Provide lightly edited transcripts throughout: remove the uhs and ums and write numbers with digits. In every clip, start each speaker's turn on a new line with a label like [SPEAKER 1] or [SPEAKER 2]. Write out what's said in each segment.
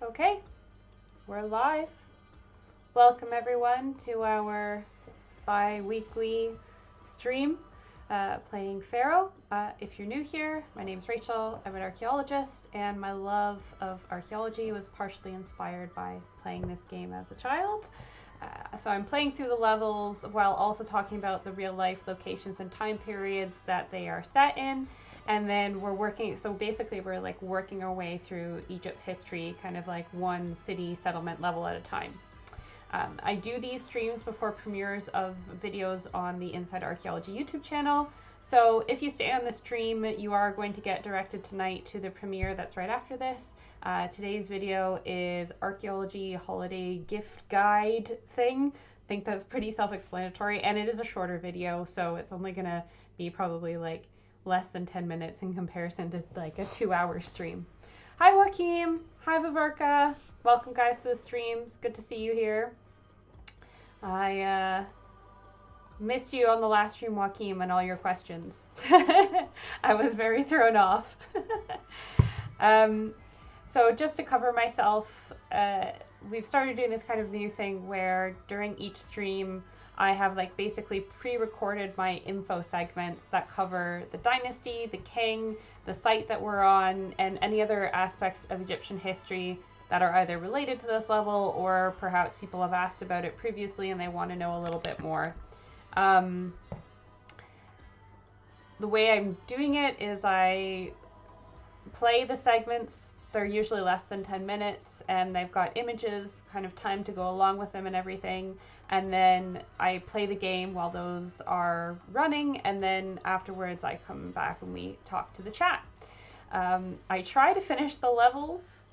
[SPEAKER 1] Okay, we're live. Welcome everyone to our bi-weekly stream playing Pharaoh. If you're new here, my name is Rachel. I'm an archaeologist, and my love of archaeology was partially inspired by playing this game as a child. So I'm playing through the levels while also talking about the real life locations and time periods that they are set in. And then we're working, so basically we're like working our way through Egypt's history, kind of like one city settlement level at a time. I do these streams before premieres of videos on the Inside Archaeology YouTube channel. So if you stay on the stream, you are going to get directed tonight to the premiere that's right after this. Today's video is Archaeology holiday gift guide thing. I think that's pretty self-explanatory, and it is a shorter video, so it's only gonna be probably like less than 10 minutes in comparison to like a 2-hour stream. Hi Joaquim, hi Viverka, welcome guys to the stream. It's good to see you here. I missed you on the last stream, Joaquim, and all your questions. I was very thrown off. So just to cover myself, we've started doing this kind of new thing where during each stream I have like basically pre-recorded my info segments that cover the dynasty, the king, the site that we're on, and any other aspects of Egyptian history that are either related to this level or perhaps people have asked about it previously and they want to know a little bit more. The way I'm doing it is I play the segments. They're usually less than 10 minutes and they've got images, kind of time to go along with them and everything. And then I play the game while those are running, and then afterwards I come back and we talk to the chat. I try to finish the levels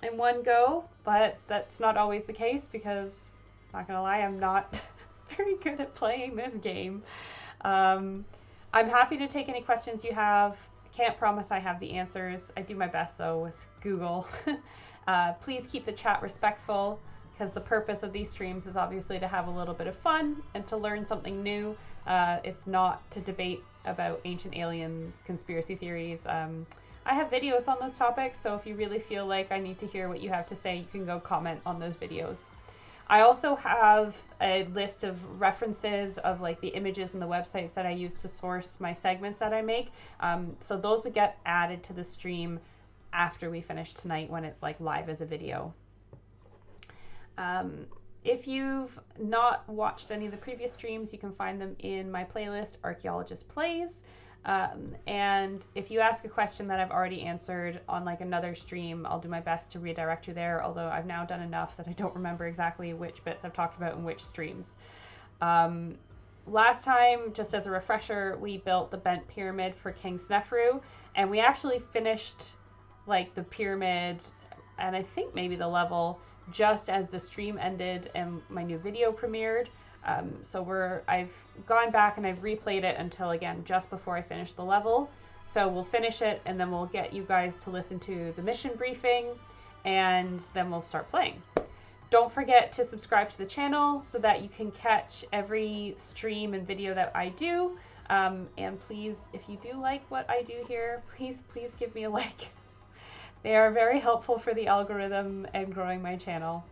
[SPEAKER 1] in one go, but that's not always the case because, not gonna lie, I'm not very good at playing this game. I'm happy to take any questions you have. Can't promise I have the answers. I do my best though with Google. Please keep the chat respectful, because the purpose of these streams is obviously to have a little bit of fun and to learn something new. It's not to debate about ancient aliens, conspiracy theories. I have videos on those topics, so if you really feel like I need to hear what you have to say, you can go comment on those videos. I also have a list of references of like the images and the websites that I use to source my segments that I make. So those will get added to the stream after we finish tonight when it's like live as a video. If you've not watched any of the previous streams, you can find them in my playlist, Archaeologist Plays. And if you ask a question that I've already answered on like another stream, I'll do my best to redirect you there, although I've now done enough that I don't remember exactly which bits I've talked about in which streams. Last time, just as a refresher, we built the bent pyramid for King Sneferu, and we actually finished like the pyramid and I think maybe the level just as the stream ended and my new video premiered. So I've gone back and I've replayed it until, again, just before I finish the level. So we'll finish it and then we'll get you guys to listen to the mission briefing, and then we'll start playing. Don't forget to subscribe to the channel so that you can catch every stream and video that I do. And please, if you do like what I do here, please give me a like. They are very helpful for the algorithm and growing my channel.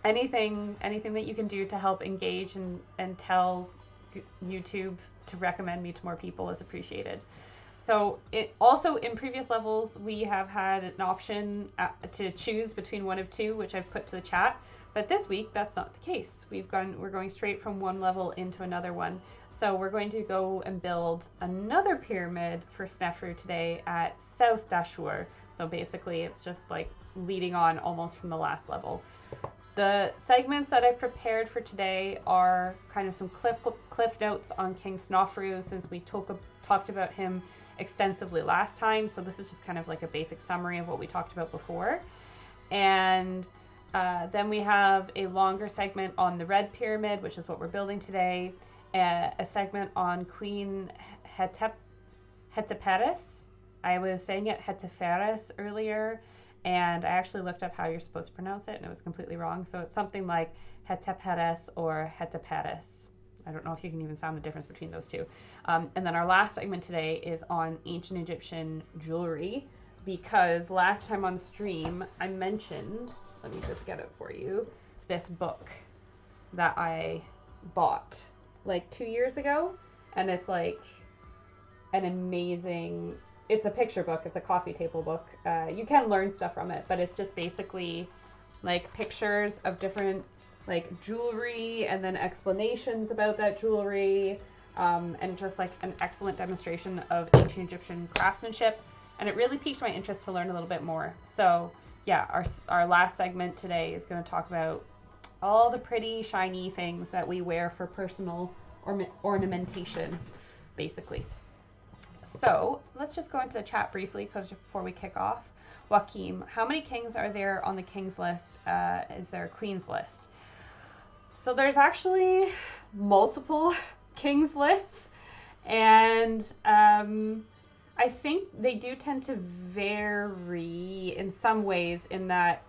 [SPEAKER 1] Anything that you can do to help engage and tell YouTube to recommend me to more people is appreciated. So also in previous levels, we have had an option to choose between one of two, which I've put to the chat. But this week, that's not the case. We're going straight from one level into another one. So we're going to go and build another pyramid for Sneferu today at South Dahshur. So basically, it's just like leading on almost from the last level. The segments that I've prepared for today are kind of some cliff notes on King Snofruderivative, since we talked about him extensively last time. So this is just kind of like a basic summary of what we talked about before. And then we have a longer segment on the Red Pyramid, which is what we're building today. A segment on Queen Hetepheres. I was saying it Hetepheres earlier, and I actually looked up how you're supposed to pronounce it, and it was completely wrong. So it's something like Hetepheres or Hetepheres. I don't know if you can even sound the difference between those two. And then our last segment today is on ancient Egyptian jewelry. because last time on stream I mentioned, let me just get it for you, this book that I bought like 2 years ago, and it's like an amazing, it's a picture book, it's a coffee table book. You can learn stuff from it, but it's just basically like pictures of different like jewelry and then explanations about that jewelry, and just like an excellent demonstration of ancient Egyptian craftsmanship. And it really piqued my interest to learn a little bit more. So yeah, our last segment today is going to talk about all the pretty shiny things that we wear for personal ornamentation, basically. So let's just go into the chat briefly before we kick off. Joaquim, how many kings are there on the kings list? Is there a queens list? So there's actually multiple kings lists, and I think they do tend to vary in some ways in that,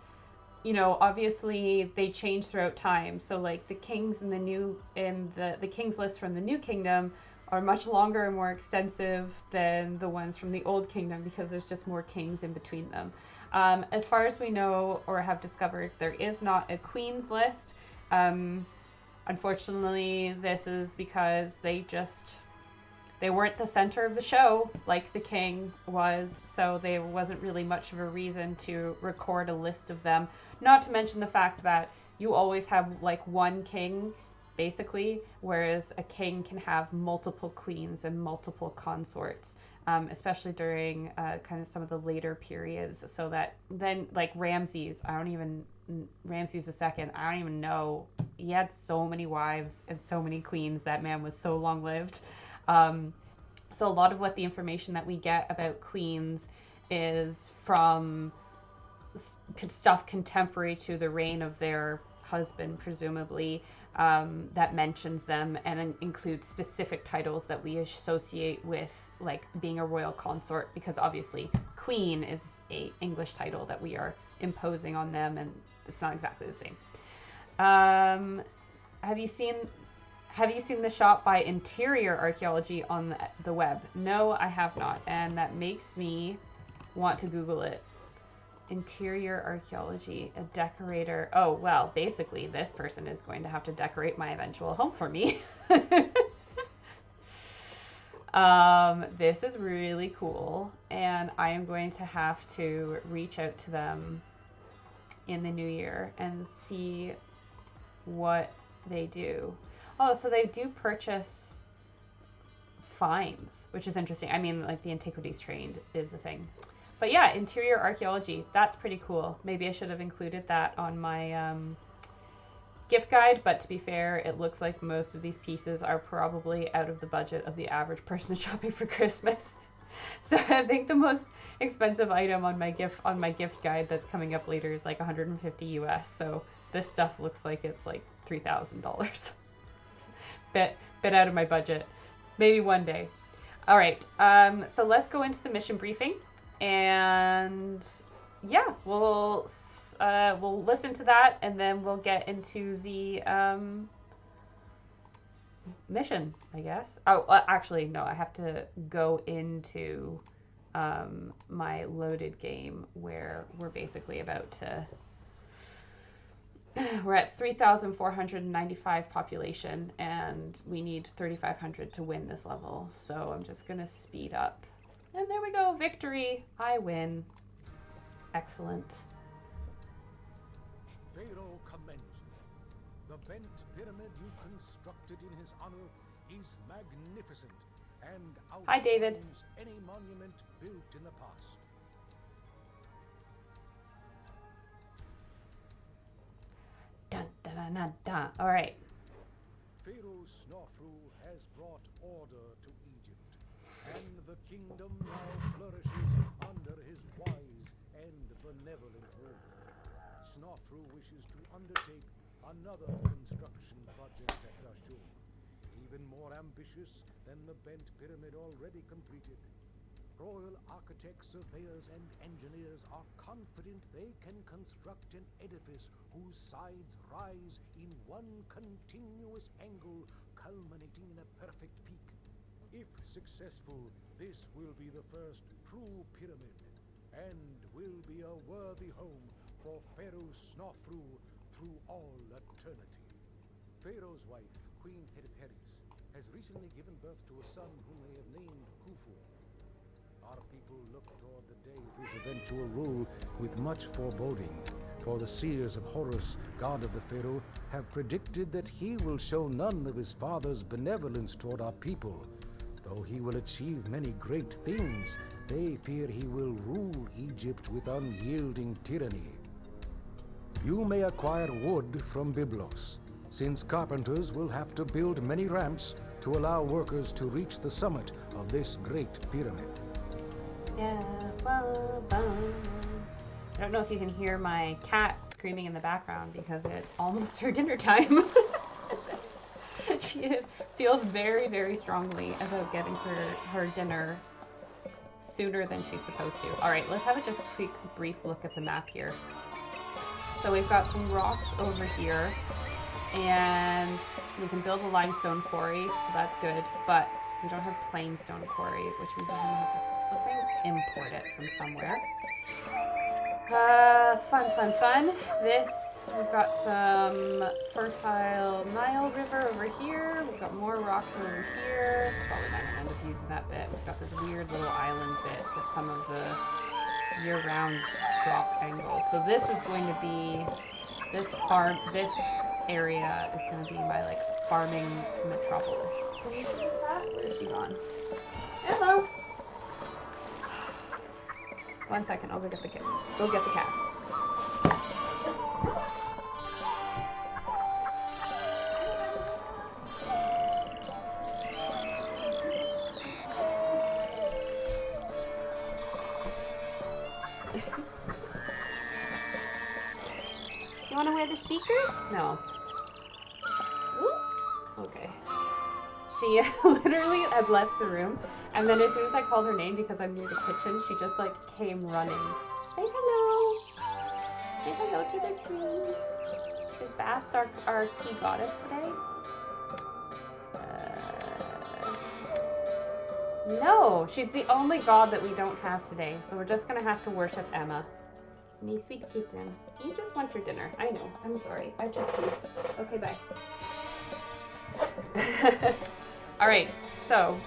[SPEAKER 1] you know, obviously they change throughout time. So like the kings in the kings list from the New Kingdom are much longer and more extensive than the ones from the Old Kingdom because there's just more kings in between them. As far as we know or have discovered, there is not a queen's list. Unfortunately, this is because they weren't the center of the show like the king was, so there wasn't really much of a reason to record a list of them. Not to mention the fact that you always have like one king, basically, whereas a king can have multiple queens and multiple consorts, especially during kind of some of the later periods. So that then, like Ramses II, I don't even know. He had so many wives and so many queens. That man was so long-lived. So a lot of what the information that we get about queens is from stuff contemporary to the reign of their husband, presumably, that mentions them and includes specific titles that we associate with like being a royal consort, because obviously queen is a English title that we are imposing on them, and it's not exactly the same. Have you seen the shot by Interior Archaeology on the web? No, I have not, and that makes me want to Google it. Interior Archaeology, a decorator. Oh, well, basically this person is going to have to decorate my eventual home for me. This is really cool, and I am going to have to reach out to them in the new year and see what they do. Oh, so they do purchase finds, which is interesting. I mean, like the antiquities trade is a thing. But yeah, Interior Archaeology, that's pretty cool. Maybe I should have included that on my gift guide, but to be fair, it looks like most of these pieces are probably out of the budget of the average person shopping for Christmas. So I think the most expensive item on my gift guide that's coming up later is like 150 US. So this stuff looks like it's like $3,000. bit out of my budget. Maybe one day. All right. So let's go into the mission briefing, and yeah, we'll listen to that, and then we'll get into the mission, I guess. Oh, actually, no. I have to go into my loaded game where we're basically about to. We're at 3,495 population, and we need 3,500 to win this level. So I'm just going to speed up. And there we go. Victory. I win. Excellent.
[SPEAKER 2] Pharaoh commends you. The bent pyramid you constructed in his honor is magnificent and
[SPEAKER 1] Hi, David.
[SPEAKER 2] outshines any monument built in the past.
[SPEAKER 1] Dun, dun, dun, dun, dun. All right.
[SPEAKER 2] Pharaoh Snofruderivative has brought order to Egypt, and the kingdom now flourishes under his wise and benevolent rule. Snofruderivative wishes to undertake another construction project at Dahshur, even more ambitious than the bent pyramid already completed. Royal architects, surveyors, and engineers are confident they can construct an edifice whose sides rise in one continuous angle, culminating in a perfect peak. If successful, this will be the first true pyramid, and will be a worthy home for Pharaoh Snofru through all eternity. Pharaoh's wife, Queen Hetepheres, has recently given birth to a son whom they have named Khufu. Our people look toward the day of his eventual rule with much foreboding, for the seers of Horus, god of the Pharaoh, have predicted that he will show none of his father's benevolence toward our people. Though he will achieve many great things, they fear he will rule Egypt with unyielding tyranny. You may acquire wood from Byblos, since carpenters will have to build many ramps to allow workers to reach the summit of this great pyramid.
[SPEAKER 1] Yeah, I don't know if you can hear my cat screaming in the background because it's almost her dinner time. She feels very, very strongly about getting her dinner sooner than she's supposed to. All right, let's have a just quick, brief look at the map here. So we've got some rocks over here, and we can build a limestone quarry, so that's good, but we don't have plain stone quarry, which means we're gonna have to import it from somewhere. Fun. We've got some fertile Nile River over here. We've got more rocks over here. Probably not gonna end up using that bit. We've got this weird little island bit with some of the year-round drop angles. So this is going to be, this area is going to be my like farming metropolis. Can you see that? Where is she gone? Hello. 1 second, I'll go get the cat. Go get the cat. You want to wear the speakers? No. Okay. She literally had left the room, and then as soon as I called her name because I'm near the kitchen, she just like came running. Say hello. Say hello to the stream. Is Bast our key goddess today? No, she's the only god that we don't have today, so we're just gonna have to worship Emma. Me sweet kitten. You just want your dinner. I know. I'm sorry. I took you. Okay, bye. Alright, so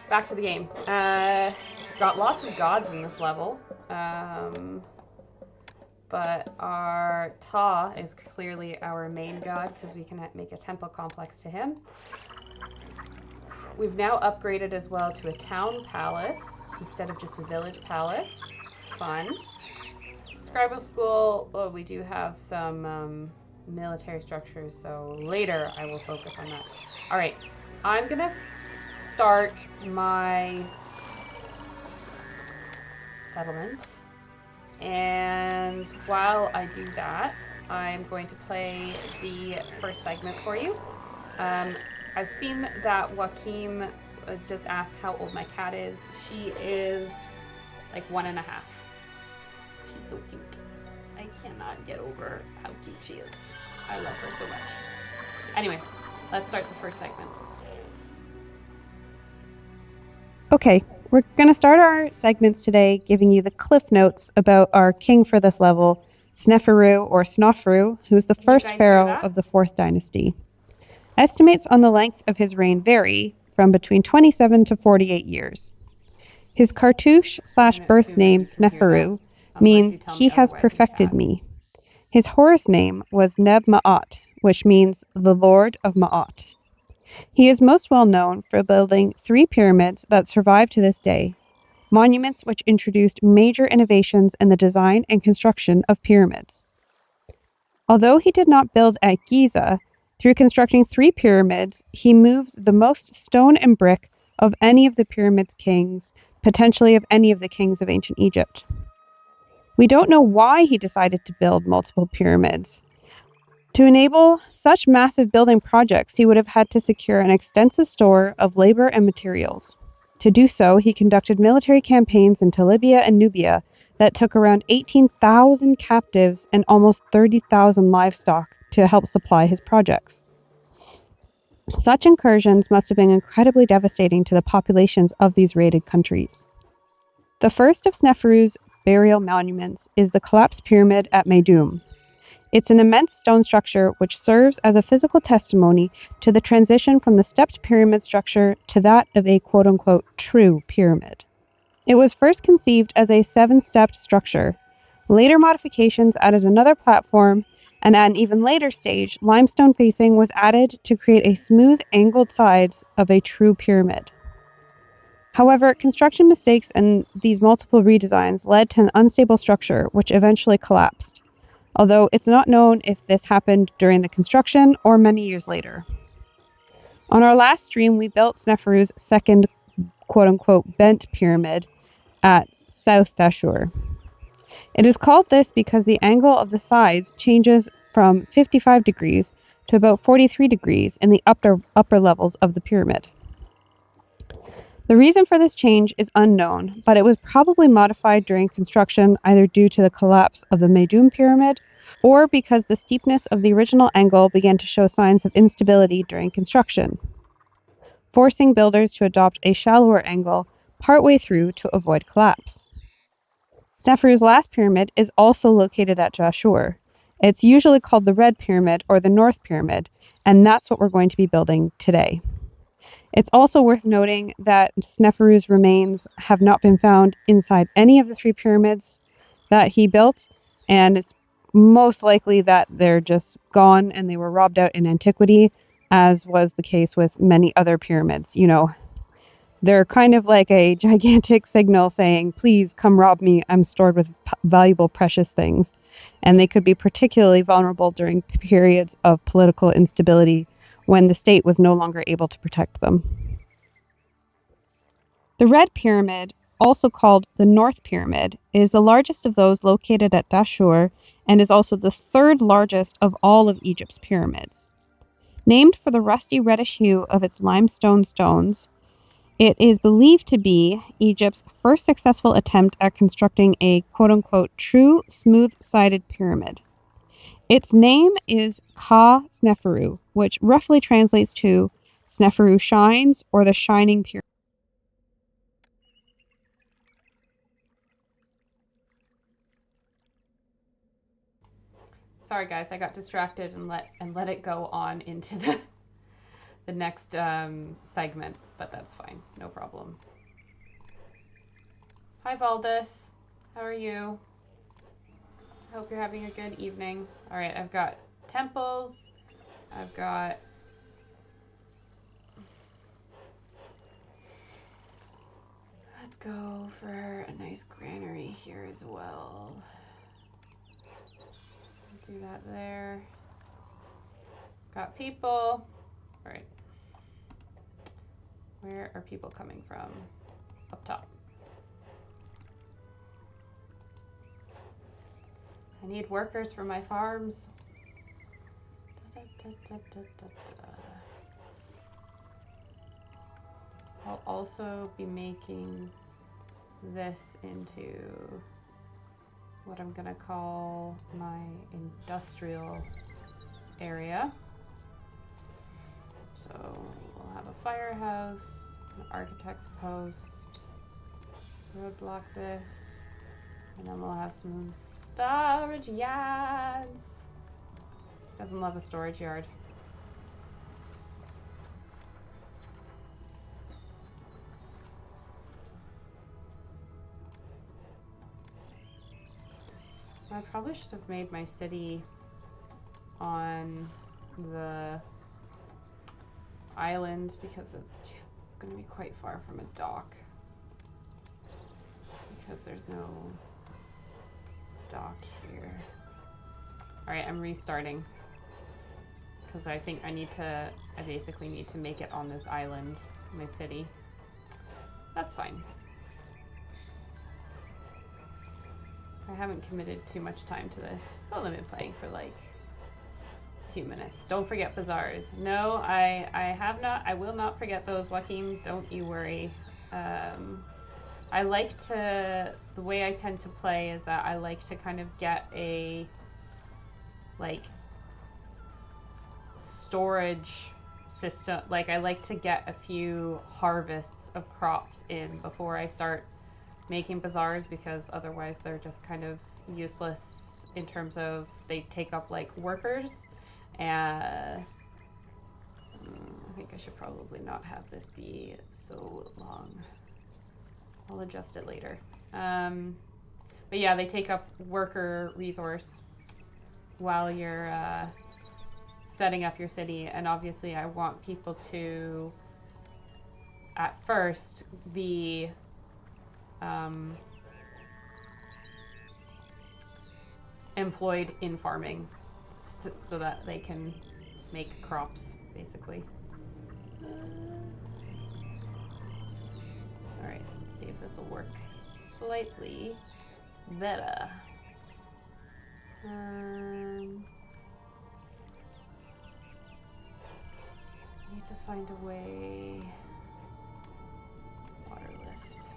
[SPEAKER 1] back to the game. Got lots of gods in this level. But our Ta is clearly our main god because we can make a temple complex to him. We've now upgraded as well to a town palace instead of just a village palace. Fun. Scribal school, well, we do have some military structures, so later I will focus on that. All right, I'm gonna start my settlement, and while I do that, I'm going to play the first segment for you. I've seen that Joaquim just asked how old my cat is. She is like 1.5. She's so cute. I cannot get over how cute she is. I love her so much. Anyway, let's start the first segment. Okay, we're going to start our segments today giving you the cliff notes about our king for this level, Sneferu or Snofru, who's the first pharaoh of the 4th dynasty. Estimates on the length of his reign vary from between 27 to 48 years. His cartouche/birth name, Sneferu, means he has perfected me. His Horus name was Neb-Ma'at, which means the Lord of Ma'at. He is most well known for building 3 pyramids that survive to this day, monuments which introduced major innovations in the design and construction of pyramids. Although he did not build at Giza, through constructing 3 pyramids, he moved the most stone and brick of any of the pyramid's kings, potentially of any of the kings of ancient Egypt. We don't know why he decided to build multiple pyramids. To enable such massive building projects, he would have had to secure an extensive store of labor and materials. To do so, he conducted military campaigns into Libya and Nubia that took around 18,000 captives and almost 30,000 livestock to help supply his projects. Such incursions must have been incredibly devastating to the populations of these raided countries. The first of Sneferu's burial monuments is the collapsed pyramid at Meidum. It's an immense stone structure which serves as a physical testimony to the transition from the stepped pyramid structure to that of a quote-unquote true pyramid. It was first conceived as a 7-stepped structure. Later modifications added another platform, and at an even later stage, limestone facing was added to create a smooth angled sides of a true pyramid. However, construction mistakes and these multiple redesigns led to an unstable structure which eventually collapsed, although it's not known if this happened during the construction or many years later. On our last stream, we built Sneferu's second quote-unquote bent pyramid at South Dahshur. It is called this because the angle of the sides changes from 55 degrees to about 43 degrees in the upper levels of the pyramid. The reason for this change is unknown, but it was probably modified during construction either due to the collapse of the Meidum pyramid or because the steepness of the original angle began to show signs of instability during construction, forcing builders to adopt a shallower angle partway through to avoid collapse. Sneferu's last pyramid is also located at Dahshur. It's usually called the Red Pyramid or the North Pyramid, and that's what we're going to be building today. It's also worth noting that Sneferu's remains have not been found inside any of the 3 pyramids that he built, and it's most likely that they're just gone and they were robbed out in antiquity, as was the case with many other pyramids. You know, they're kind of like a gigantic signal saying, please come rob me, I'm stored with valuable precious things. And they could be particularly vulnerable during periods of political instability when the state was no longer able to protect them. The Red Pyramid, also called the North Pyramid, is the largest of those located at Dahshur and is also the 3rd largest of all of Egypt's pyramids. Named for the rusty reddish hue of its limestone stones, it is believed to be Egypt's first successful attempt at constructing a quote-unquote true smooth-sided pyramid. Its name is Ka Sneferu, which roughly translates to Sneferu shines or the shining pyramid. Sorry guys, I got distracted and let it go on into the next segment, but that's fine, no problem. Hi Valdis, how are you? Hope you're having a good evening. All right, I've got temples. I've got let's go for a nice granary here as well. Do that there. Got people. All right. Where are people coming from? Up top. I need workers for my farms. I'll also be making this into what I'm gonna call my industrial area. So we'll have a firehouse, an architect's post, roadblock this, and then we'll have some storage yards. Doesn't love a storage yard. I probably should have made my city on the island because it's going to be quite far from a dock. Because there's no dock here. Alright, I'm restarting. Because I think I basically need to make it on this island, my city. That's fine. I haven't committed too much time to this. I've only been playing for like a few minutes. Don't forget bazaars. No, I have not. I will not forget those, Joaquin. Don't you worry. I like to, the way I tend to play is that I like to kind of get a, like, storage system. Like, I like to get a few harvests of crops in before I start making bazaars, because otherwise they're just kind of useless in terms of they take up like workers. I think I should probably not have this be so long. I'll adjust it later. But yeah, they take up worker resource while you're setting up your city, and obviously I want people to at first be employed in farming so that they can make crops, basically. Alright, let's see if this will work slightly better. Need to find a way. Water lift.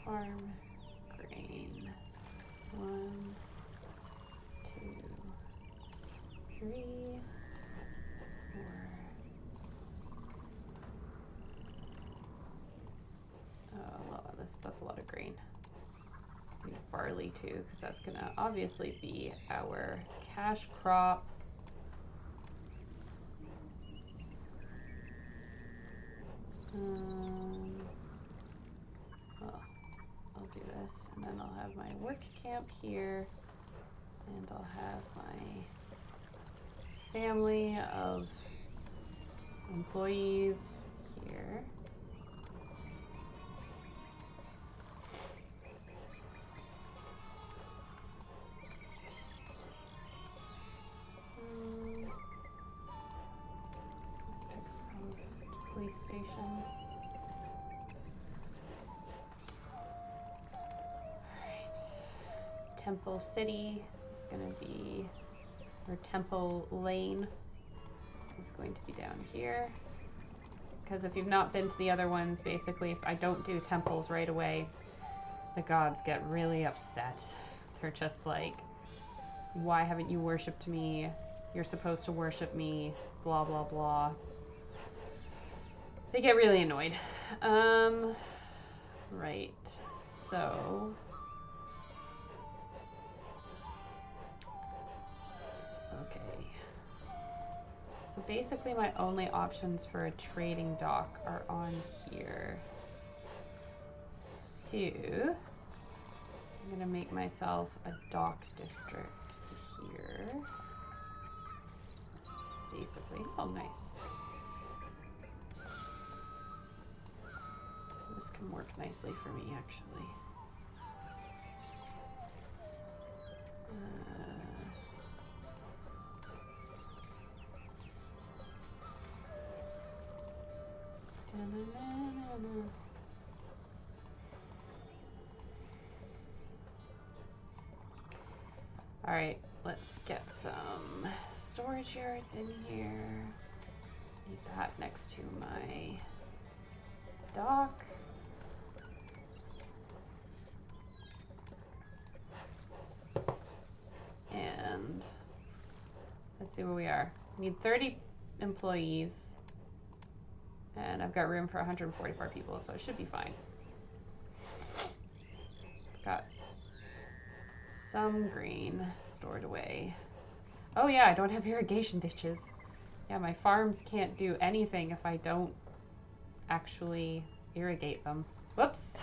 [SPEAKER 1] Farm grain. 1, 2, 3, 4. Oh, that's a lot of grain. Need barley too, because that's gonna obviously be our cash crop. I'll do this, and then I'll have my work camp here, and I'll have my family of employees here. Police station. Alright. Temple City is going to be, or Temple Lane is going to be down here. Because if you've not been to the other ones, basically, if I don't do temples right away, the gods get really upset. They're just like, why haven't you worshipped me? You're supposed to worship me, blah, blah, blah. They get really annoyed. Right, so... Okay. So basically my only options for a trading dock are on here. So, I'm gonna make myself a dock district here. Basically, oh nice. This can work nicely for me, actually. All right, let's get some storage yards in here. Need that next to my dock. And let's see where we are. Need 30 employees, and I've got room for 144 people, so it should be fine. Got some green stored away. Oh yeah, I don't have irrigation ditches. Yeah, my farms can't do anything if I don't actually irrigate them. Whoops.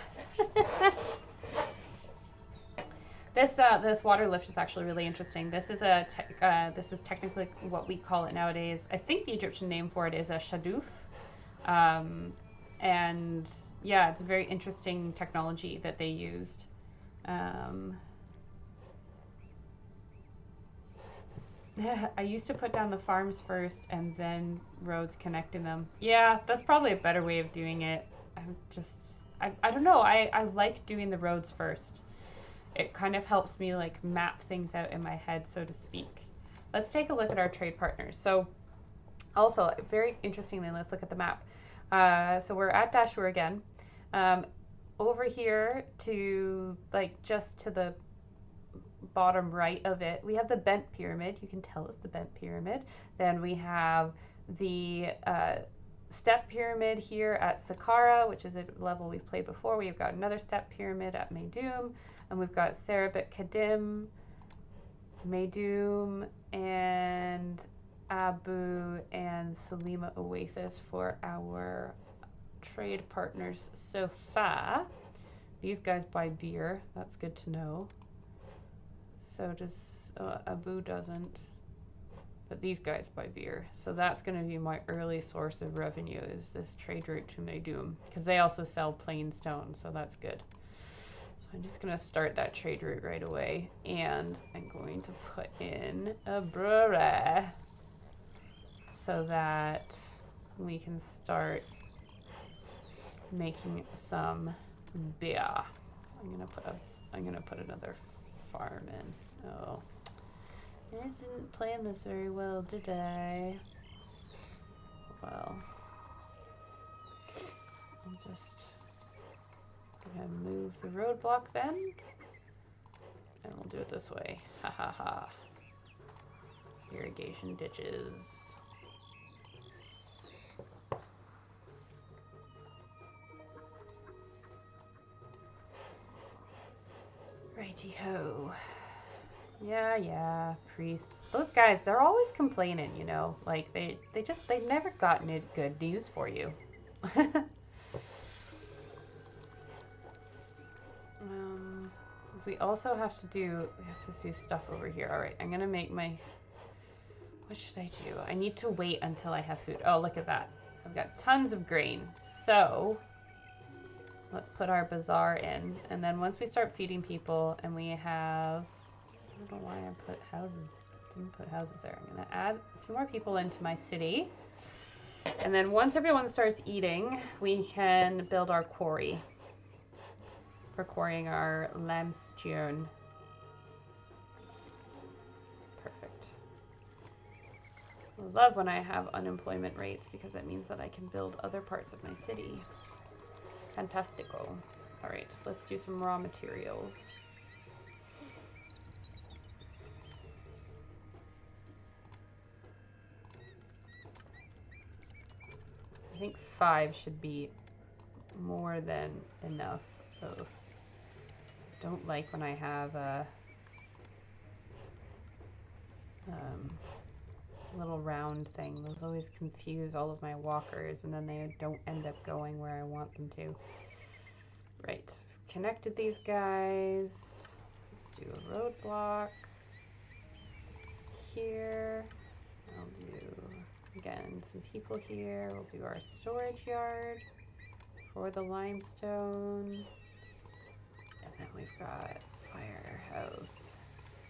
[SPEAKER 1] This water lift is actually really interesting. This is this is technically what we call it nowadays. I think the Egyptian name for it is a shadoof. And yeah, it's a very interesting technology that they used. I used to put down the farms first and then roads connecting them. Yeah, that's probably a better way of doing it. I don't know. I like doing the roads first. It kind of helps me like map things out in my head, so to speak. Let's take a look at our trade partners. So also, very interestingly, let's look at the map. So we're at Dahshur again. Over here to like just to the bottom right of it, we have the bent pyramid. You can tell it's the bent pyramid. Then we have the step pyramid here at Saqqara, which is a level we've played before. We've got another step pyramid at Meidum, and we've got Serabit Kadim, Meidum, and Abu and Salima Oasis for our trade partners so far. These guys buy beer. That's good to know. So does Abu doesn't. But these guys buy beer. So that's going to be my early source of revenue, is this trade route to Meidum. Because they also sell plain stone, so that's good. So I'm just going to start that trade route right away. And I'm going to put in a brewery so that we can start making some beer. I'm gonna put another farm in. Oh. I didn't plan this very well, did I? Well, I'm just gonna move the roadblock then, and we'll do it this way. Ha ha ha. Irrigation ditches. Righty-ho. Yeah, priests. Those guys, they're always complaining, you know. Like, they've never gotten good news for you. We also have to do stuff over here. All right, I'm gonna make my, what should I do? I need to wait until I have food. Oh, look at that. I've got tons of grain. So let's put our bazaar in. And then once we start feeding people and we have, I don't know why I didn't put houses there. I'm going to add a few more people into my city. And then once everyone starts eating, we can build our quarry for quarrying our limestone. Perfect. I love when I have unemployment rates because it means that I can build other parts of my city. Fantastico. All right, let's do some raw materials. I think 5 should be more than enough. Oh, don't like when I have a little round thing. Those always confuse all of my walkers, and then they don't end up going where I want them to. Right, connected these guys. Let's do a roadblock here. I'll do, again, some people here. We'll do our storage yard for the limestone. And then we've got firehouse,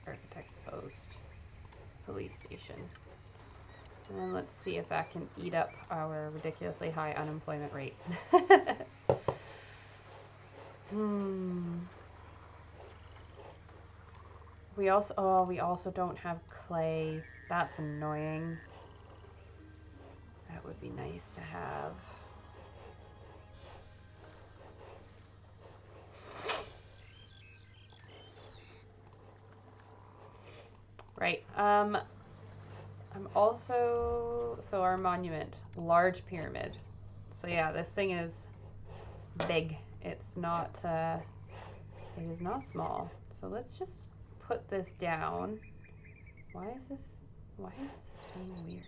[SPEAKER 1] architect's post, police station. And then let's see if that can eat up our ridiculously high unemployment rate. We also don't have clay. That's annoying. That would be nice to have. Right. I'm also, so our monument, large pyramid. So yeah, this thing is big. It's not, it is not small. So let's just put this down. Why is this being weird?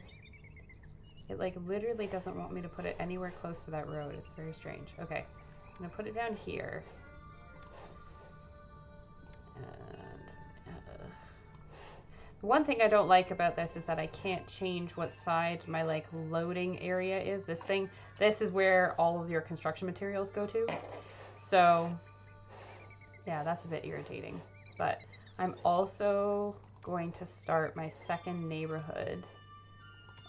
[SPEAKER 1] It like literally doesn't want me to put it anywhere close to that road. It's very strange. Okay, I'm gonna put it down here. The one thing I don't like about this is that I can't change what side my like loading area is. This is where all of your construction materials go to. So yeah, that's a bit irritating. But I'm also going to start my second neighborhood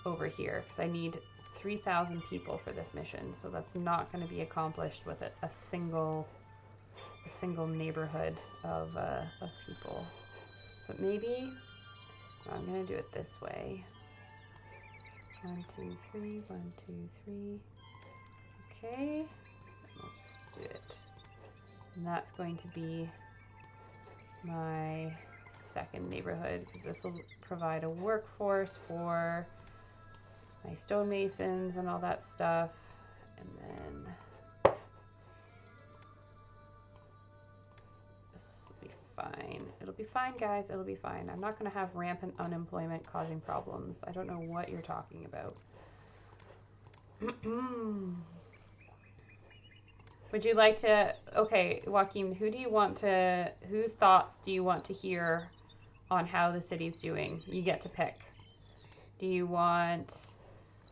[SPEAKER 1] over here because I need 3,000 people for this mission. So that's not going to be accomplished with a single neighborhood of people. But maybe I'm going to do it this way. 1, 2, 3, 1, 2, 3. Okay. I'll just do it. And that's going to be my second neighborhood because this will provide a workforce for my my stonemasons and all that stuff. And then this will be fine. It'll be fine, guys. It'll be fine. I'm not going to have rampant unemployment causing problems. I don't know what you're talking about. Would you like to... Okay, Joaquin, whose thoughts do you want to hear on how the city's doing? You get to pick. Do you want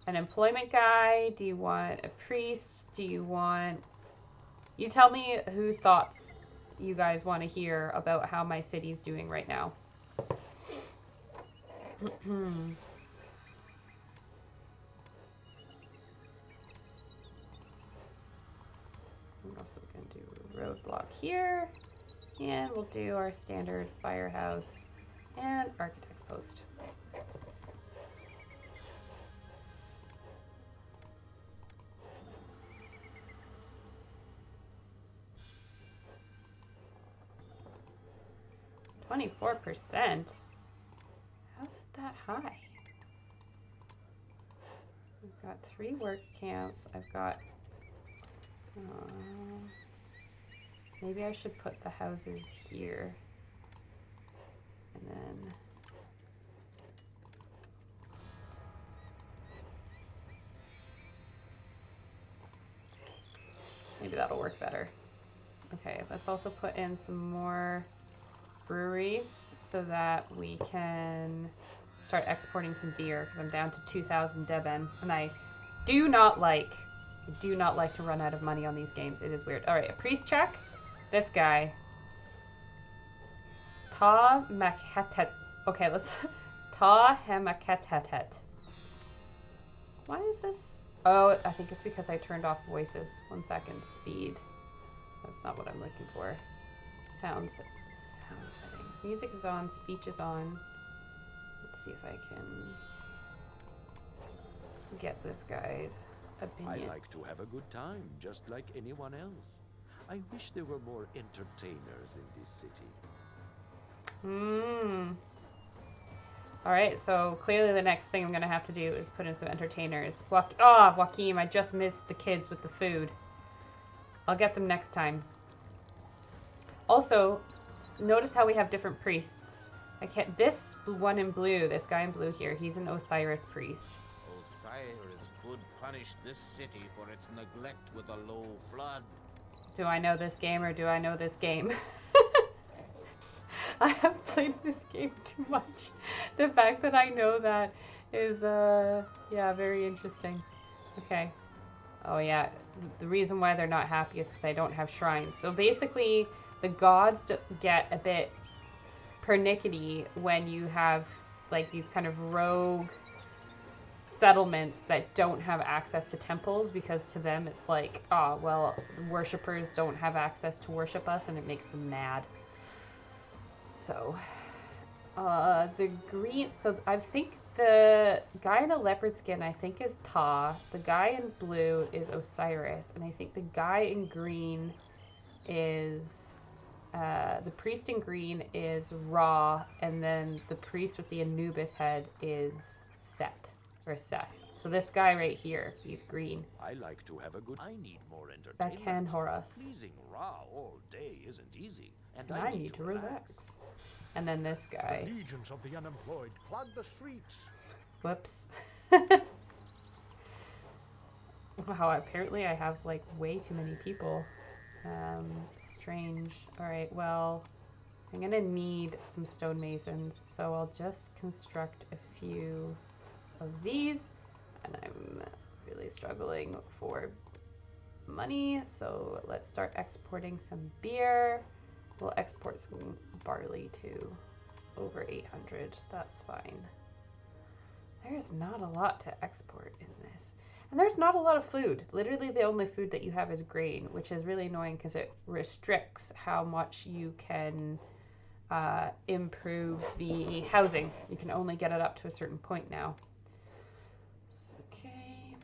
[SPEAKER 1] an employment guy? Do you want a priest? Do you want... You tell me whose thoughts you guys want to hear about how my city's doing right now. I'm also going to do a roadblock here. And we'll do our standard firehouse and architect's post. %. How's it that high? We've got 3 work camps. I've got... maybe I should put the houses here. And then... maybe that'll work better. Okay, let's also put in some more breweries so that we can start exporting some beer, because I'm down to 2,000 deben, and I do not like to run out of money on these games. It is weird. All right, a priest check. This guy. Ta Maketet. Okay, let's... Ta Hemaketetet. Why is this? Oh, I think it's because I turned off voices. 1 second. Speed. That's not what I'm looking for. Sounds settings. Music is on. Speech is on. Let's see if I can get this guy's opinion.
[SPEAKER 3] I like to have a good time, just like anyone else. I wish there were more entertainers in this city.
[SPEAKER 1] Alright, so clearly the next thing I'm going to have to do is put in some entertainers. Joaquin, I just missed the kids with the food. I'll get them next time. Also, notice how we have different priests. This one in blue, this guy in blue here, he's an Osiris priest.
[SPEAKER 4] Osiris could punish this city for its neglect with a low flood.
[SPEAKER 1] Do I know this game or do I know this game? I have played this game too much. The fact that I know that is, yeah, very interesting. Okay. Oh yeah, the reason why they're not happy is because I don't have shrines. So basically, the gods get a bit pernickety when you have like these kind of rogue settlements that don't have access to temples, because to them it's like, oh, well, worshippers don't have access to worship us, and it makes them mad. So, the green, so I think the guy in the leopard skin, I think, is Ta. The guy in blue is Osiris, and I think the guy in green is, the priest in green is Ra, and then the priest with the Anubis head is Set, or Seth. So this guy right here, he's green.
[SPEAKER 3] I like to have a good... I need more entertainment.
[SPEAKER 1] That can Horus.
[SPEAKER 3] Pleasing Ra all day isn't easy, and
[SPEAKER 1] I need to relax. And then this guy.
[SPEAKER 2] The legions of the unemployed clog the streets.
[SPEAKER 1] Whoops. Wow, apparently I have like way too many people. Strange. Alright, well, I'm gonna need some stonemasons, so I'll just construct a few of these, and I'm really struggling for money, so let's start exporting some beer. We'll export some barley to over 800. That's fine. There's not a lot to export in this. And there's not a lot of food. Literally the only food that you have is grain, which is really annoying because it restricts how much you can improve the housing. You can only get it up to a certain point now. Okay.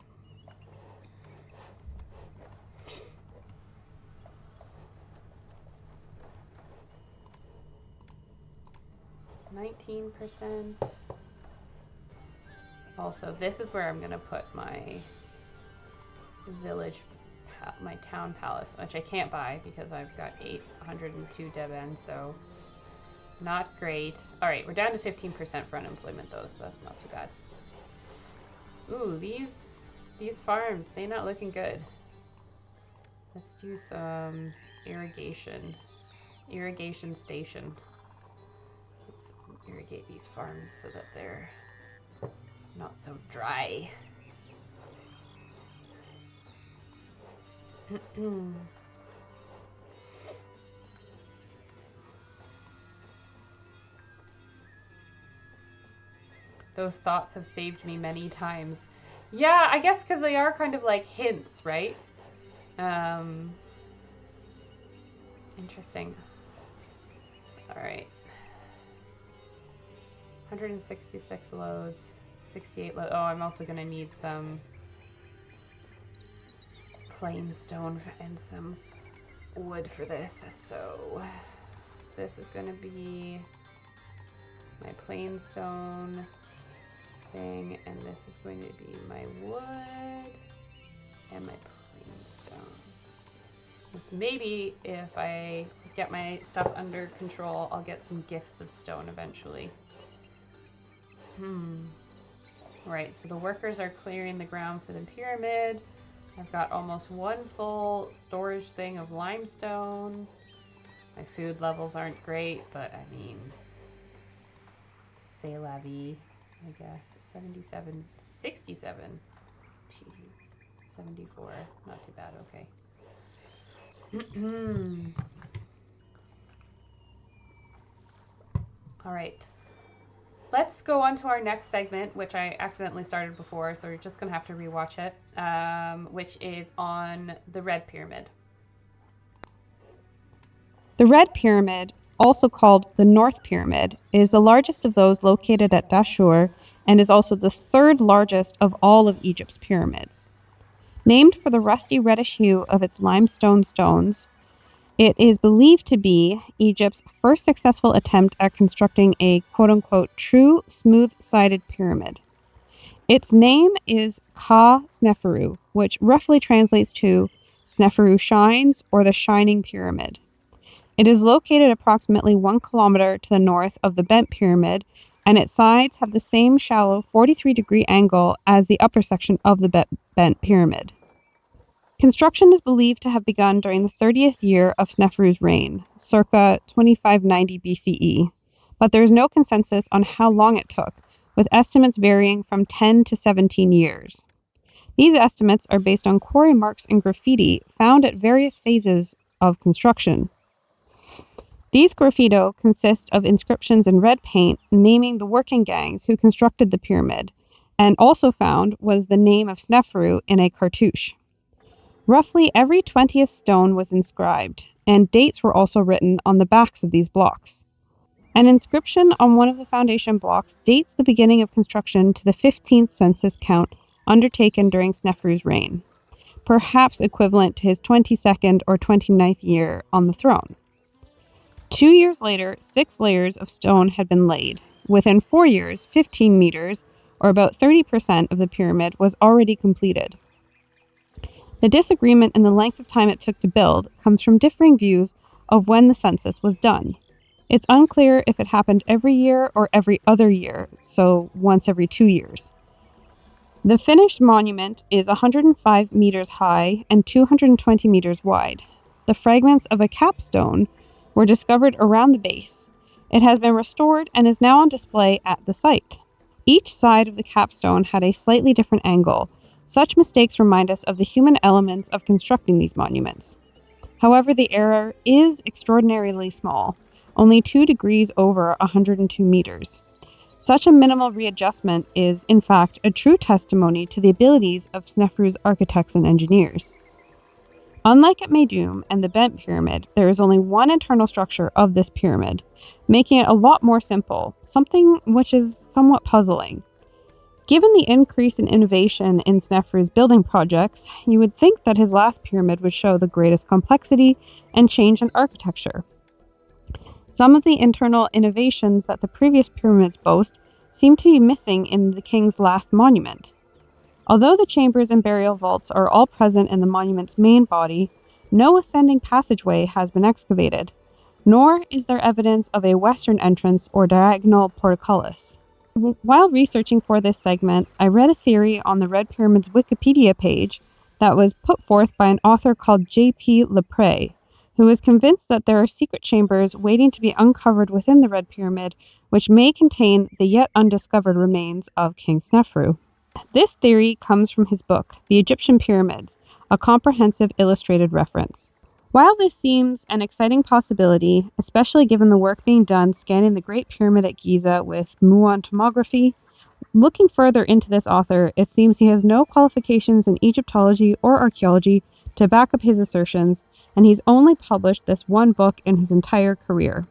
[SPEAKER 1] 19%. Also, this is where I'm going to put my village, my town palace, which I can't buy because I've got 802 deben, so not great. All right, we're down to 15% for unemployment though, so that's not too bad. Ooh, these farms, they're not looking good. Let's do some irrigation station. Let's irrigate these farms so that they're not so dry. Those thoughts have saved me many times. Yeah, I guess because they are kind of like hints, right? Interesting. All right. 166 loads, 68 loads. Oh, I'm also going to need some plain stone and some wood for this. So this is going to be my plain stone thing, and this is going to be my wood and my plain stone. Just maybe if I get my stuff under control, I'll get some gifts of stone eventually. Right, so the workers are clearing the ground for the pyramid. I've got almost one full storage thing of limestone. My food levels aren't great, but I mean, c'est la vie, I guess. 77, 67. Jeez, 74, not too bad, okay. All right. Let's go on to our next segment, which I accidentally started before, so we're just going to have to rewatch it, which is on the Red Pyramid.
[SPEAKER 5] The Red Pyramid, also called the North Pyramid, is the largest of those located at Dahshur and is also the third largest of all of Egypt's pyramids. Named for the rusty reddish hue of its limestone stones, it is believed to be Egypt's first successful attempt at constructing a quote-unquote true smooth-sided pyramid. Its name is Ka Sneferu, which roughly translates to Sneferu shines or the shining pyramid. It is located approximately 1 kilometer to the north of the Bent Pyramid, and its sides have the same shallow 43-degree angle as the upper section of the Bent Pyramid. Construction is believed to have begun during the 30th year of Sneferu's reign, circa 2590 BCE, but there is no consensus on how long it took, with estimates varying from 10 to 17 years. These estimates are based on quarry marks and graffiti found at various phases of construction. These graffito consist of inscriptions in red paint naming the working gangs who constructed the pyramid, and also found was the name of Sneferu in a cartouche. Roughly every 20th stone was inscribed, and dates were also written on the backs of these blocks. An inscription on one of the foundation blocks dates the beginning of construction to the 15th census count undertaken during Sneferu's reign, perhaps equivalent to his 22nd or 29th year on the throne. 2 years later, 6 layers of stone had been laid. Within 4 years, 15 meters, or about 30% of the pyramid, was already completed. The disagreement in the length of time it took to build comes from differing views of when the census was done. It's unclear if it happened every year or every other year, so once every 2 years. The finished monument is 105 meters high and 220 meters wide. The fragments of a capstone were discovered around the base. It has been restored and is now on display at the site. Each side of the capstone had a slightly different angle. Such mistakes remind us of the human elements of constructing these monuments. However, the error is extraordinarily small, only 2 degrees over 102 meters. Such a minimal readjustment is, in fact, a true testimony to the abilities of Sneferu's architects and engineers. Unlike at Meidum and the Bent Pyramid, there is only one internal structure of this pyramid, making it a lot more simple, something which is somewhat puzzling. Given the increase in innovation in Sneferu's building projects, you would think that his last pyramid would show the greatest complexity and change in architecture. Some of the internal innovations that the previous pyramids boast seem to be missing in the king's last monument. Although the chambers and burial vaults are all present in the monument's main body, no ascending passageway has been excavated, nor is there evidence of a western entrance or diagonal portcullis. While researching for this segment, I read a theory on the Red Pyramid's Wikipedia page that was put forth by an author called J.P. Lepre, who is convinced that there are secret chambers waiting to be uncovered within the Red Pyramid, which may contain the yet undiscovered remains of King Sneferu. This theory comes from his book, The Egyptian Pyramids, a comprehensive illustrated reference. While this seems an exciting possibility, especially given the work being done scanning the Great Pyramid at Giza with muon tomography, looking further into this author, it seems he has no qualifications in Egyptology or archaeology to back up his assertions, and he's only published this one book in his entire career.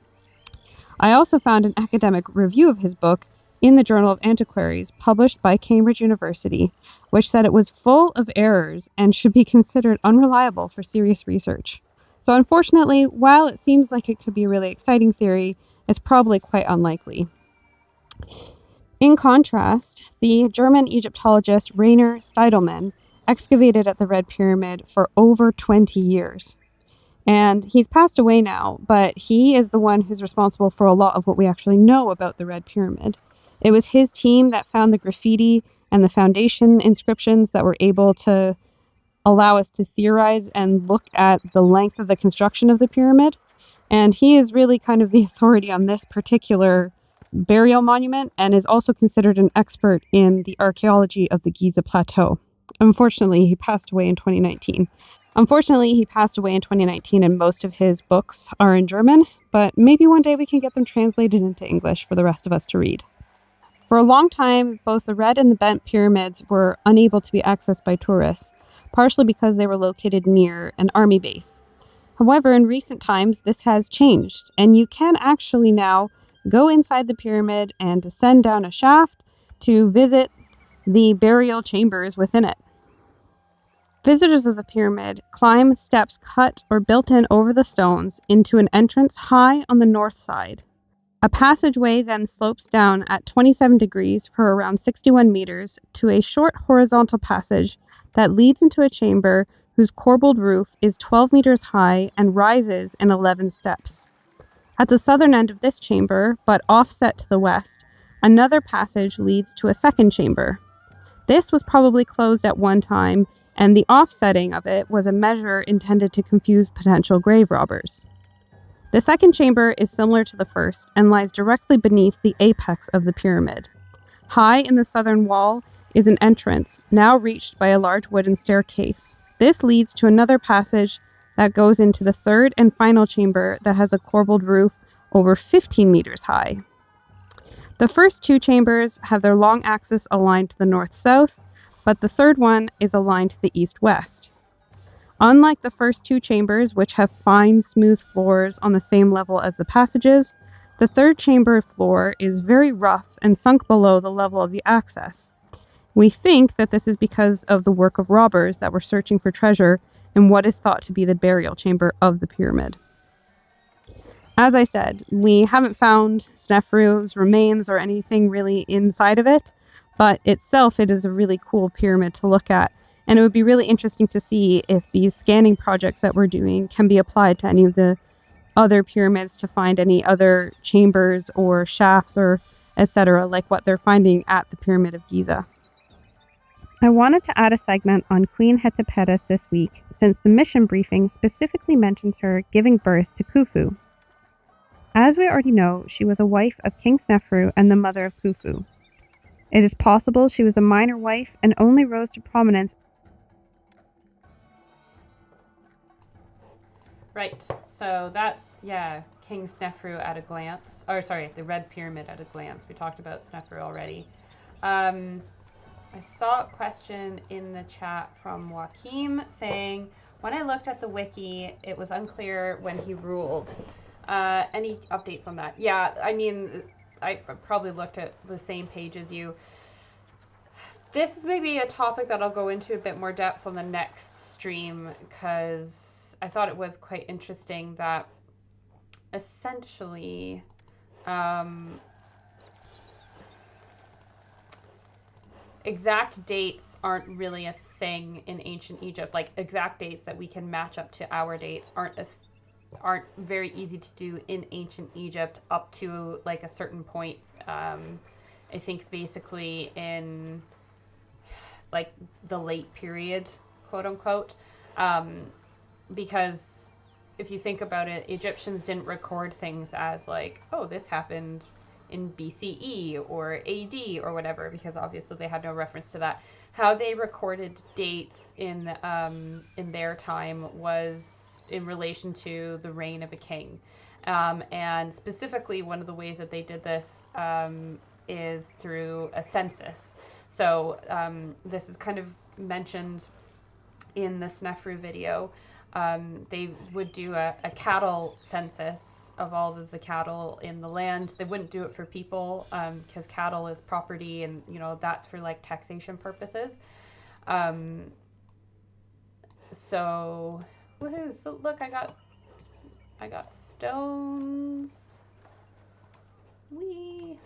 [SPEAKER 5] I also found an academic review of his book in the Journal of Antiquaries, published by Cambridge University, which said it was full of errors and should be considered unreliable for serious research. So unfortunately, while it seems like it could be a really exciting theory, it's probably quite unlikely. In contrast, the German Egyptologist Rainer Steidelmann excavated at the Red Pyramid for over 20 years. And he's passed away now, but he is the one who's responsible for a lot of what we actually know about the Red Pyramid. It was his team that found the graffiti and the foundation inscriptions that were able to allow us to theorize and look at the length of the construction of the pyramid. And he is really kind of the authority on this particular burial monument and is also considered an expert in the archaeology of the Giza Plateau. Unfortunately, he passed away in 2019. And most of his books are in German, but maybe one day we can get them translated into English for the rest of us to read. For a long time, both the Red and the Bent pyramids were unable to be accessed by tourists, partially because they were located near an army base. However, in recent times, this has changed, and you can actually now go inside the pyramid and descend down a shaft to visit the burial chambers within it. Visitors of the pyramid climb steps cut or built in over the stones into an entrance high on the north side. A passageway then slopes down at 27 degrees for around 61 meters to a short horizontal passage that leads into a chamber whose corbelled roof is 12 meters high and rises in 11 steps. At the southern end of this chamber, but offset to the west, another passage leads to a second chamber. This was probably closed at one time, and the offsetting of it was a measure intended to confuse potential grave robbers. The second chamber is similar to the first and lies directly beneath the apex of the pyramid. High in the southern wall is an entrance, now reached by a large wooden staircase. This leads to another passage that goes into the third and final chamber that has a corbelled roof over 15 meters high. The first two chambers have their long axis aligned to the north-south, but the third one is aligned to the east-west. Unlike the first two chambers, which have fine, smooth floors on the same level as the passages, the third chamber floor is very rough and sunk below the level of the access. We think that this is because of the work of robbers that were searching for treasure in what is thought to be the burial chamber of the pyramid. As I said, we haven't found Sneferu's remains or anything really inside of it, but itself it is a really cool pyramid to look at, and it would be really interesting to see if these scanning projects that we're doing can be applied to any of the other pyramids to find any other chambers or shafts or etc. like what they're finding at the Pyramid of Giza. I wanted to add a segment on Queen Hetepheres this week, since the mission briefing specifically mentions her giving birth to Khufu. As we already know, she was a wife of King Sneferu and the mother of Khufu. It is possible she was a minor wife and only rose to prominence.
[SPEAKER 1] Right, so that's, King Sneferu at a glance. The Red Pyramid at a glance. We talked about Sneferu already. I saw a question in the chat from Joaquim saying, when I looked at the wiki, it was unclear when he ruled. Any updates on that? Yeah, I mean, I probably looked at the same page as you. This is maybe a topic that I'll go into a bit more depth on the next stream, because I thought it was quite interesting that essentially exact dates aren't really a thing in ancient Egypt. Like exact dates that we can match up to our dates aren't very easy to do in ancient Egypt up to like a certain point. I think basically in like the late period, quote unquote, because if you think about it, Egyptians didn't record things as like, oh, this happened in BCE or AD or whatever, because obviously they had no reference to that. How they recorded dates in their time was in relation to the reign of a king. And specifically, one of the ways that they did this is through a census. So this is kind of mentioned in the Sneferu video. They would do a cattle census of all of the cattle in the land. They wouldn't do it for people because cattle is property, and you know that's for like taxation purposes. So woohoo! So look, I got stones. Wee.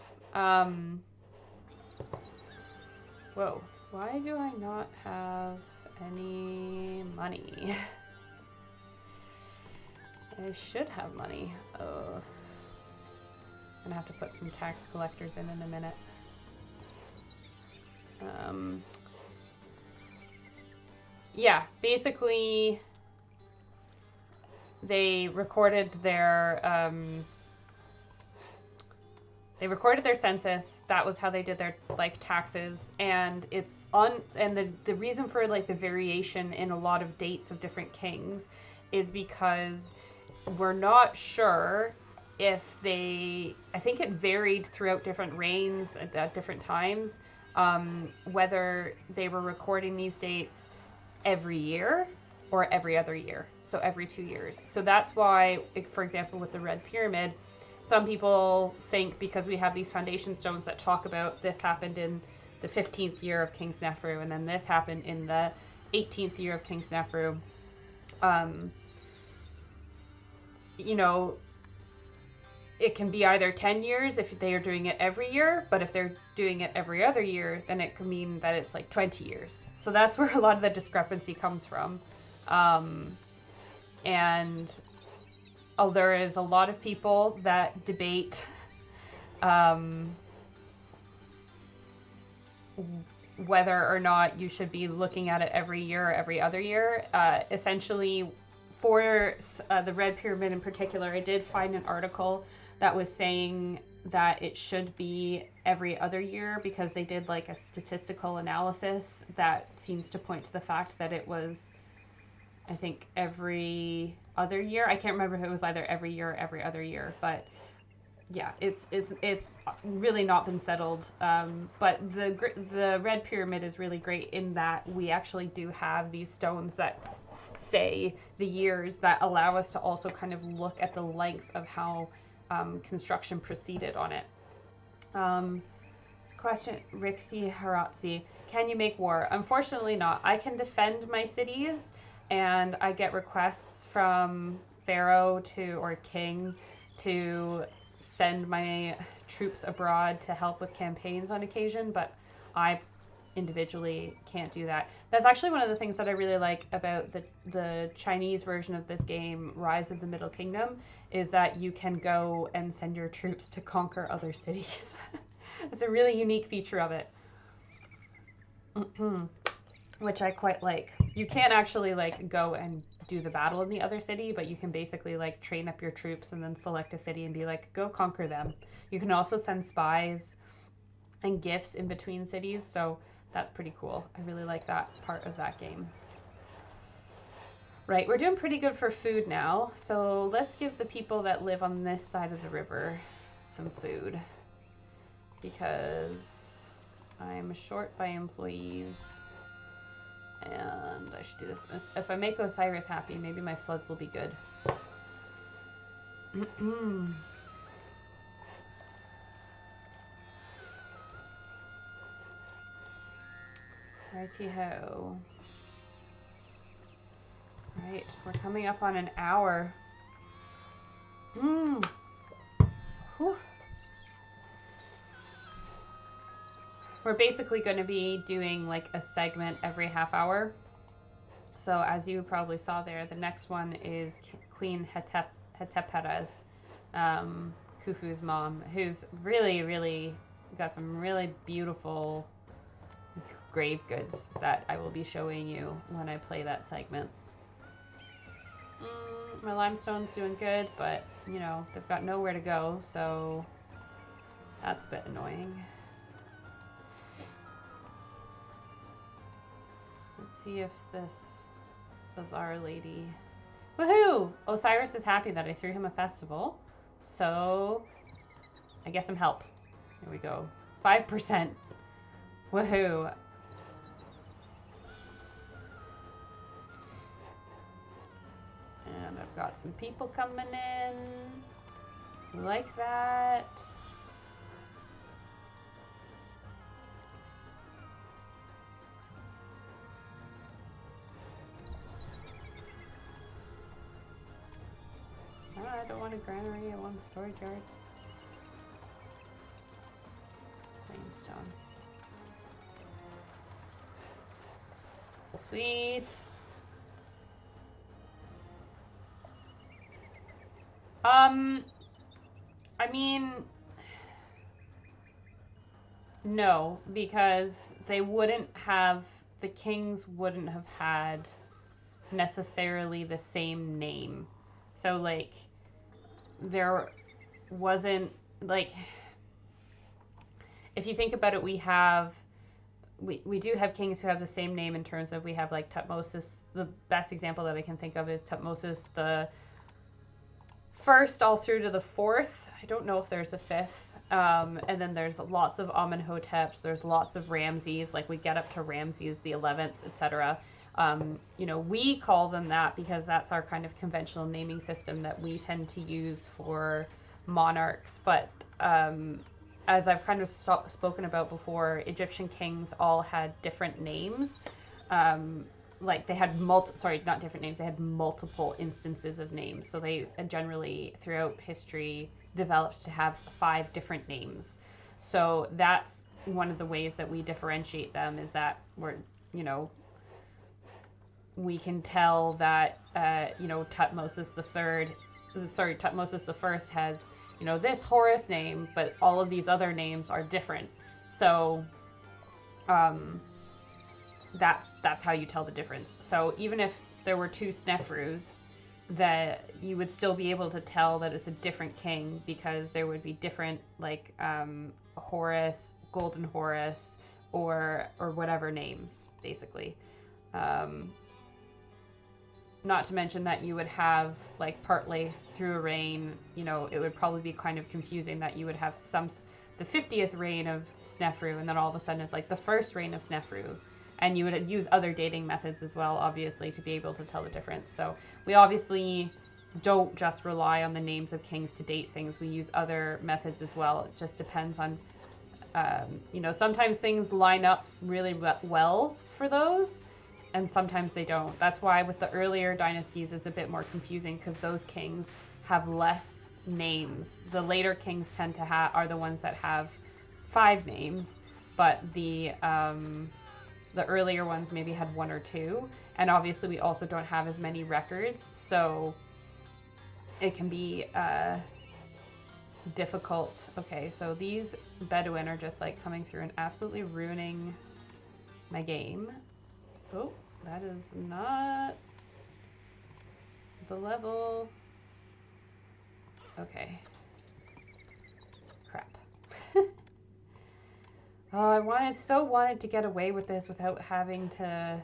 [SPEAKER 1] Whoa! Why do I not have any money? I should have money. Oh. I'm gonna have to put some tax collectors in a minute. Yeah, basically they recorded their census. That was how they did their like taxes, and it's and the reason for like the variation in a lot of dates of different kings is because we're not sure if I think it varied throughout different reigns at different times, whether they were recording these dates every year or every other year, so every 2 years. So that's why, for example, with the Red Pyramid, some people think because we have these foundation stones that talk about this happened in the 15th year of King Sneferu, and then this happened in the 18th year of King Sneferu. You know, it can be either 10 years if they are doing it every year, but if they're doing it every other year, then it could mean that it's like 20 years. So that's where a lot of the discrepancy comes from. And there is a lot of people that debate whether or not you should be looking at it every year or every other year. Essentially, for the Red Pyramid in particular, I did find an article that was saying that it should be every other year because they did like a statistical analysis that seems to point to the fact that it was, I think, every other year. I can't remember if it was either every year or every other year, but yeah, it's really not been settled. But the Red Pyramid is really great in that we actually do have these stones that say the years that allow us to also kind of look at the length of how construction proceeded on it. Question, Rixie Haratzi, can you make war? Unfortunately not. I can defend my cities, and I get requests from Pharaoh or King to send my troops abroad to help with campaigns on occasion, but I individually can't do that. That's actually one of the things that I really like about the Chinese version of this game, Rise of the Middle Kingdom, is that you can go and send your troops to conquer other cities. It's a really unique feature of it. Which I quite like. You can't actually like go and do the battle in the other city, but you can basically like train up your troops and then select a city and be like, go conquer them. You can also send spies and gifts in between cities, so that's pretty cool. I really like that part of that game. Right, we're doing pretty good for food now, so let's give the people that live on this side of the river some food, because I'm short by employees, and I should do this. If I make Osiris happy, maybe my floods will be good. Righty-ho. Right, we're coming up on an hour. Whew. we're basically going to be doing like a segment every half hour. So as you probably saw there, the next one is Queen Hetepheres, Khufu's mom, who's really got some really beautiful grave goods that I will be showing you when I play that segment. My limestone's doing good, but you know, they've got nowhere to go, so that's a bit annoying. Let's see if this Bazaar lady... Woohoo! Osiris is happy that I threw him a festival, so I get some help. Here we go. 5%. Woohoo! And I've got some people coming in. Like that. Oh, I don't want a granary, I want a storage yard. Plainstone. Sweet. I mean, no, because they wouldn't have, the kings wouldn't have had necessarily the same name. So, like, there wasn't, like, if you think about it, we do have kings who have the same name in terms of, we have, like, Tutmosis. The best example that I can think of is Tutmosis the first all through to the fourth. I don't know if there's a fifth. And then there's lots of Amenhoteps. There's lots of Ramses. Like, we get up to Ramses the 11th, etc. You know, we call them that because that's our kind of conventional naming system that we tend to use for monarchs. But as I've kind of spoken about before, Egyptian kings all had different names. Like, they had not different names, they had multiple instances of names. So they generally, throughout history, developed to have 5 different names. So that's one of the ways that we differentiate them, is that we're, you know, we can tell that, you know, Tutmosis the first has, you know, this Horus name, but all of these other names are different. So, that's how you tell the difference. So even if there were 2 Sneferus, that you would still be able to tell that it's a different king, because there would be different, like, Horus, Golden Horus, or whatever names, basically. Not to mention that you would have, like, partly through a reign, you know, it would probably be kind of confusing that you would have the 50th reign of Sneferu, and then all of a sudden it's like the first reign of Sneferu. And you would use other dating methods as well, obviously, to be able to tell the difference. So we obviously don't just rely on the names of kings to date things. We use other methods as well. It just depends on, you know, sometimes things line up really well for those, and sometimes they don't. That's why with the earlier dynasties it's a bit more confusing, because those kings have less names. The later kings tend to are the ones that have 5 names, but the earlier ones maybe had 1 or 2, and obviously we also don't have as many records, so it can be difficult. Okay, so these Bedouin are just like coming through and absolutely ruining my game. Oh, that is not the level. Okay. Crap. Oh, I so wanted to get away with this without having to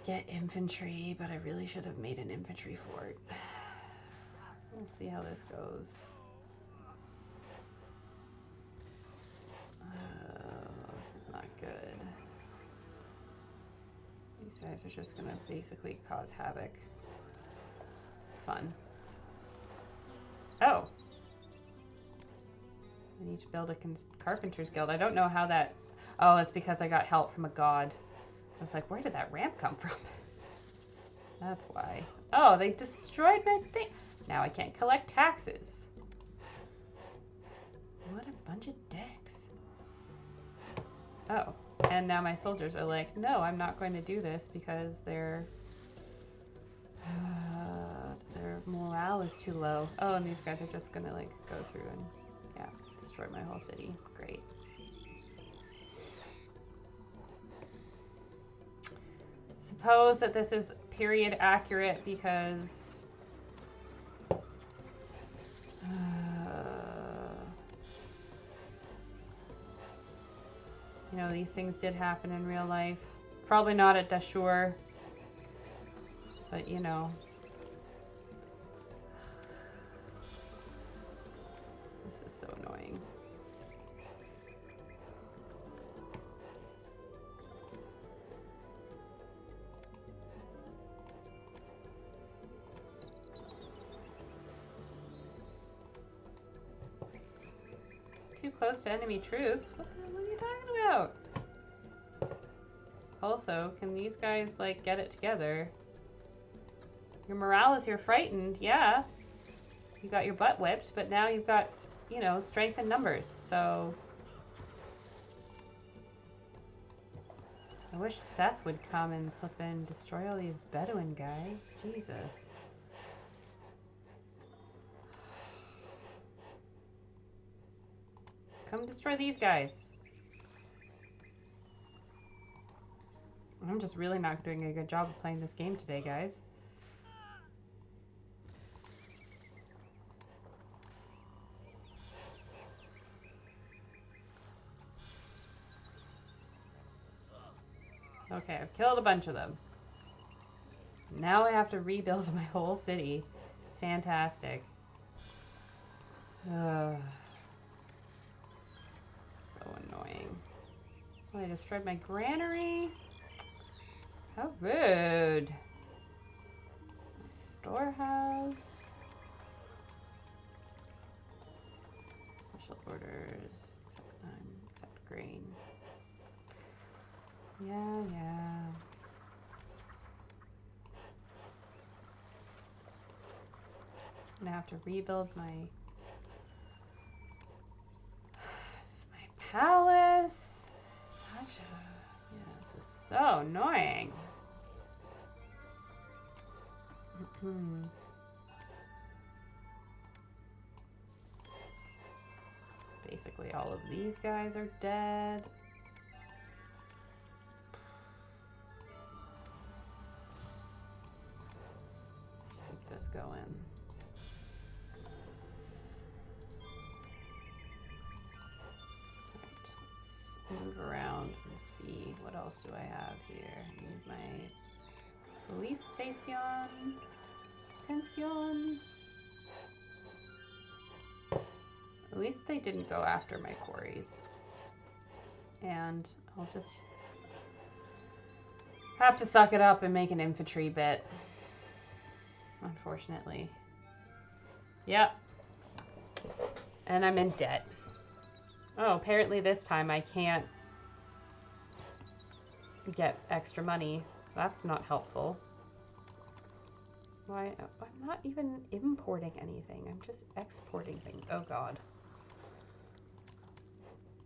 [SPEAKER 1] get infantry, but I really should have made an infantry fort. We'll see how this goes. This is not good. These guys are just gonna basically cause havoc. Fun. Oh. I need to build a carpenter's guild. I don't know how that... Oh, it's because I got help from a god. I was like, where did that ramp come from? That's why. Oh, they destroyed my thing. Now I can't collect taxes. What a bunch of dicks. Oh, and now my soldiers are like, no, I'm not going to do this because their morale is too low. Oh, and these guys are just gonna like go through and, yeah, destroy my whole city. Great. Suppose that this is period accurate because you know, these things did happen in real life. Probably not at Dahshur, but you know. This is so annoying. Too close to enemy troops? What the hell are you talking about? Also, can these guys, like, get it together? Your morale is you're frightened, yeah. You got your butt whipped, but now you've got, you know, strength in numbers, so... I wish Seth would come and flip and destroy all these Bedouin guys. Jesus. Come destroy these guys. I'm just really not doing a good job of playing this game today, guys. Okay, I've killed a bunch of them. Now I have to rebuild my whole city. Fantastic. So annoying. Oh, I destroyed my granary? How rude. My storehouse. Special orders. Except grain. Yeah. I'm gonna have to rebuild my palace. This is so annoying. Basically all of these guys are dead. Keep this going. Move around and see what else do I have here. I need my police station. Tension. At least they didn't go after my quarries. And I'll just have to suck it up and make an infantry bit. Unfortunately. Yep. And I'm in debt. Oh, apparently this time I can't get extra money. That's not helpful. Why? I'm not even importing anything. I'm just exporting things. Oh god.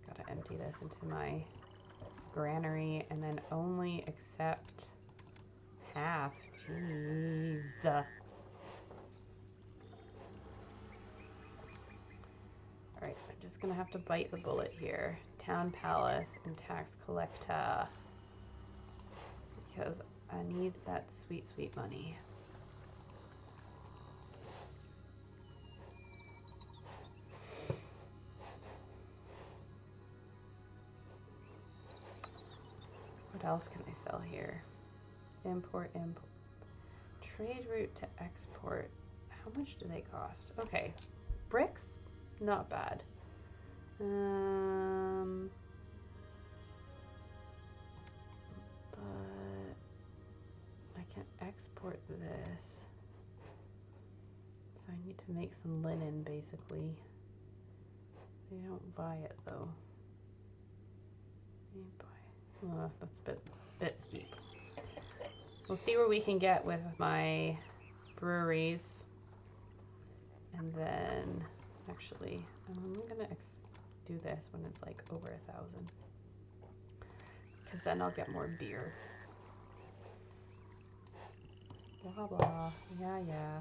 [SPEAKER 1] Gotta empty this into my granary and then only accept half. Jeez. Alright, I'm just gonna have to bite the bullet here. Town palace and tax collector. Because I need that sweet, sweet money. What else can I sell here? Import. Trade route to export. How much do they cost? Okay. Bricks? Not bad. But I can export this. So I need to make some linen, basically. They don't buy it, though. They buy it. Oh, that's a bit steep. We'll see where we can get with my breweries. And then, actually, I'm gonna do this when it's like over 1,000. because then I'll get more beer. Blah blah. Yeah, yeah.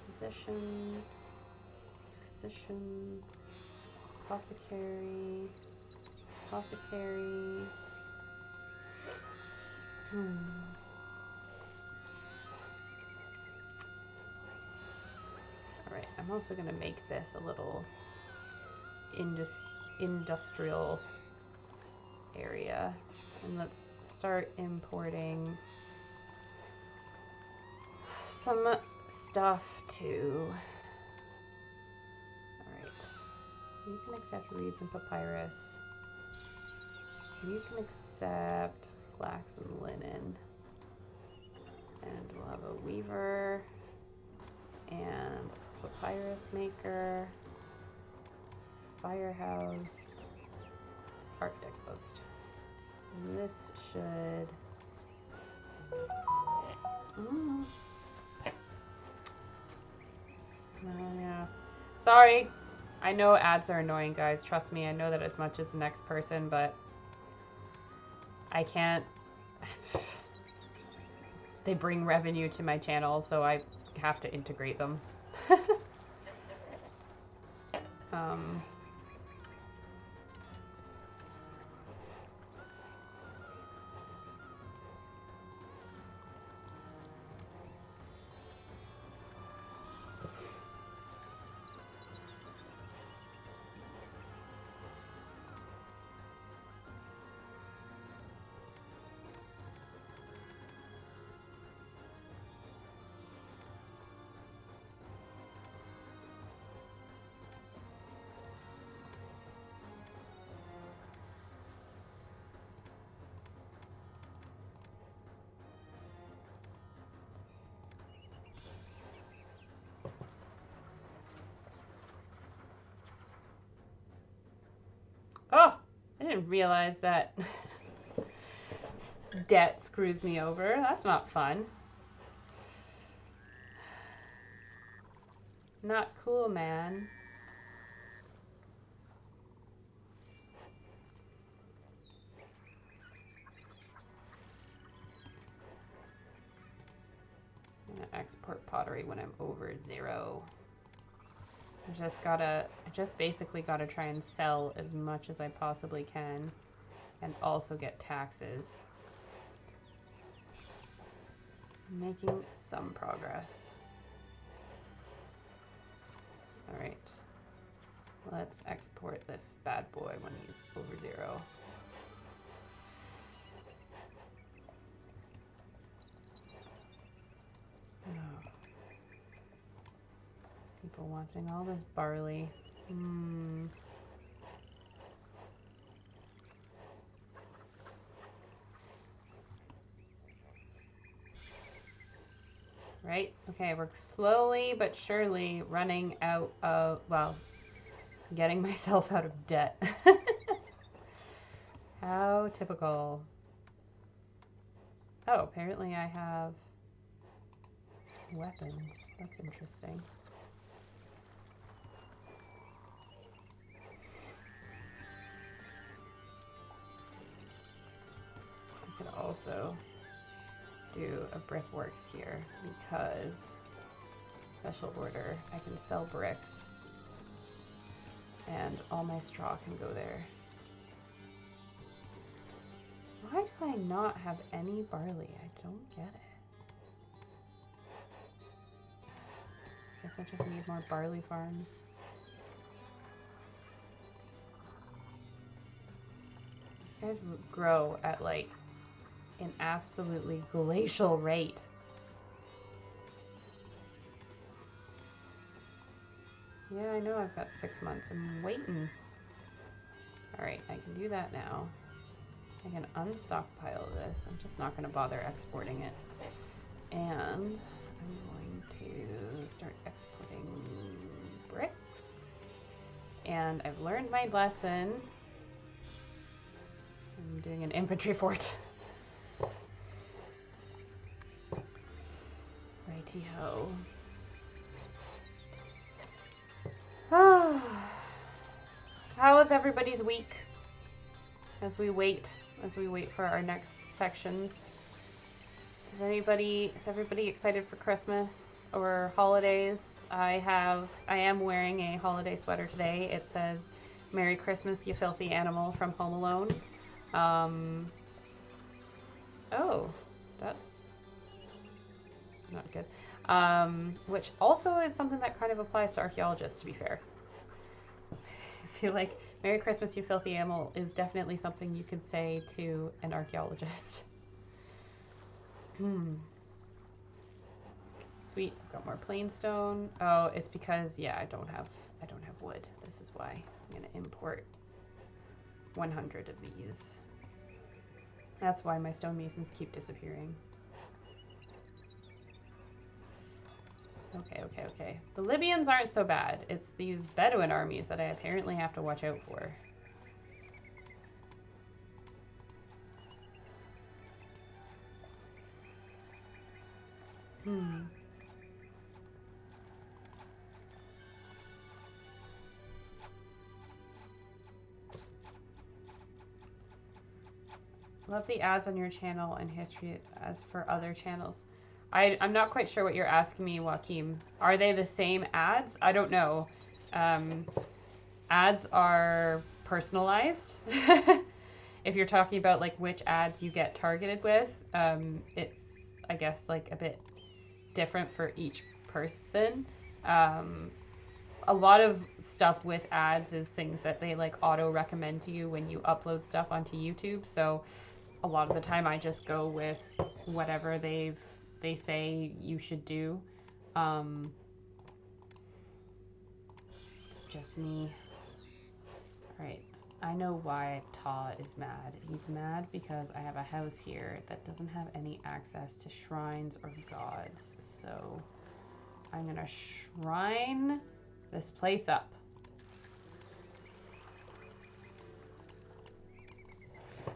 [SPEAKER 1] Physician. Physician. Apothecary. Apothecary. Alright, I'm also going to make this a little industrial area. And let's start importing some stuff too. Alright. You can accept reeds and papyrus. You can accept flax and linen. And we'll have a weaver and papyrus maker, firehouse, architect's post. And this should... Oh, yeah. Sorry. I know ads are annoying, guys. Trust me, I know that as much as the next person, but I can't... They bring revenue to my channel, so I have to integrate them. Oh, I didn't realize that debt screws me over. That's not fun. Not cool, man. I'm gonna export pottery when I'm over 0. I just basically gotta try and sell as much as I possibly can and also get taxes. I'm making some progress. Alright. Let's export this bad boy when he's over 0. Oh. People wanting all this barley. Right? Okay, we're slowly but surely running out of, well, getting myself out of debt. How typical. Oh, apparently I have weapons. That's interesting. I could also do a brickworks here because special order, I can sell bricks and all my straw can go there. Why do I not have any barley? I don't get it. Guess I just need more barley farms. These guys grow at like an absolutely glacial rate. Yeah, I know I've got 6 months. I'm waiting. Alright, I can do that now. I can unstockpile this. I'm just not going to bother exporting it. And I'm going to start exporting bricks. And I've learned my lesson. I'm doing an infantry fort. Righty-ho. How was everybody's week? As we wait for our next sections. Is everybody excited for Christmas or holidays? I am wearing a holiday sweater today. It says "Merry Christmas, you filthy animal" from Home Alone. Oh, that's not good. Which also is something that kind of applies to archaeologists, to be fair. I feel like "Merry Christmas, you filthy animal" is definitely something you could say to an archaeologist. Sweet, I've got more plain stone. Oh, it's because, yeah, I don't have wood. This is why I'm gonna import 100 of these. That's why my stonemasons keep disappearing. Okay. The Libyans aren't so bad. It's these Bedouin armies that I apparently have to watch out for. Love the ads on your channel and history as for other channels. I'm not quite sure what you're asking me, Joaquim. Are they the same ads? I don't know. Ads are personalized. If you're talking about like which ads you get targeted with, it's, I guess, like a bit different for each person. A lot of stuff with ads is things that they like auto recommend to you when you upload stuff onto YouTube. So a lot of the time I just go with whatever they say you should do. It's just me. All right. I know why Ta is mad. He's mad because I have a house here that doesn't have any access to shrines or gods. So I'm gonna shrine this place up.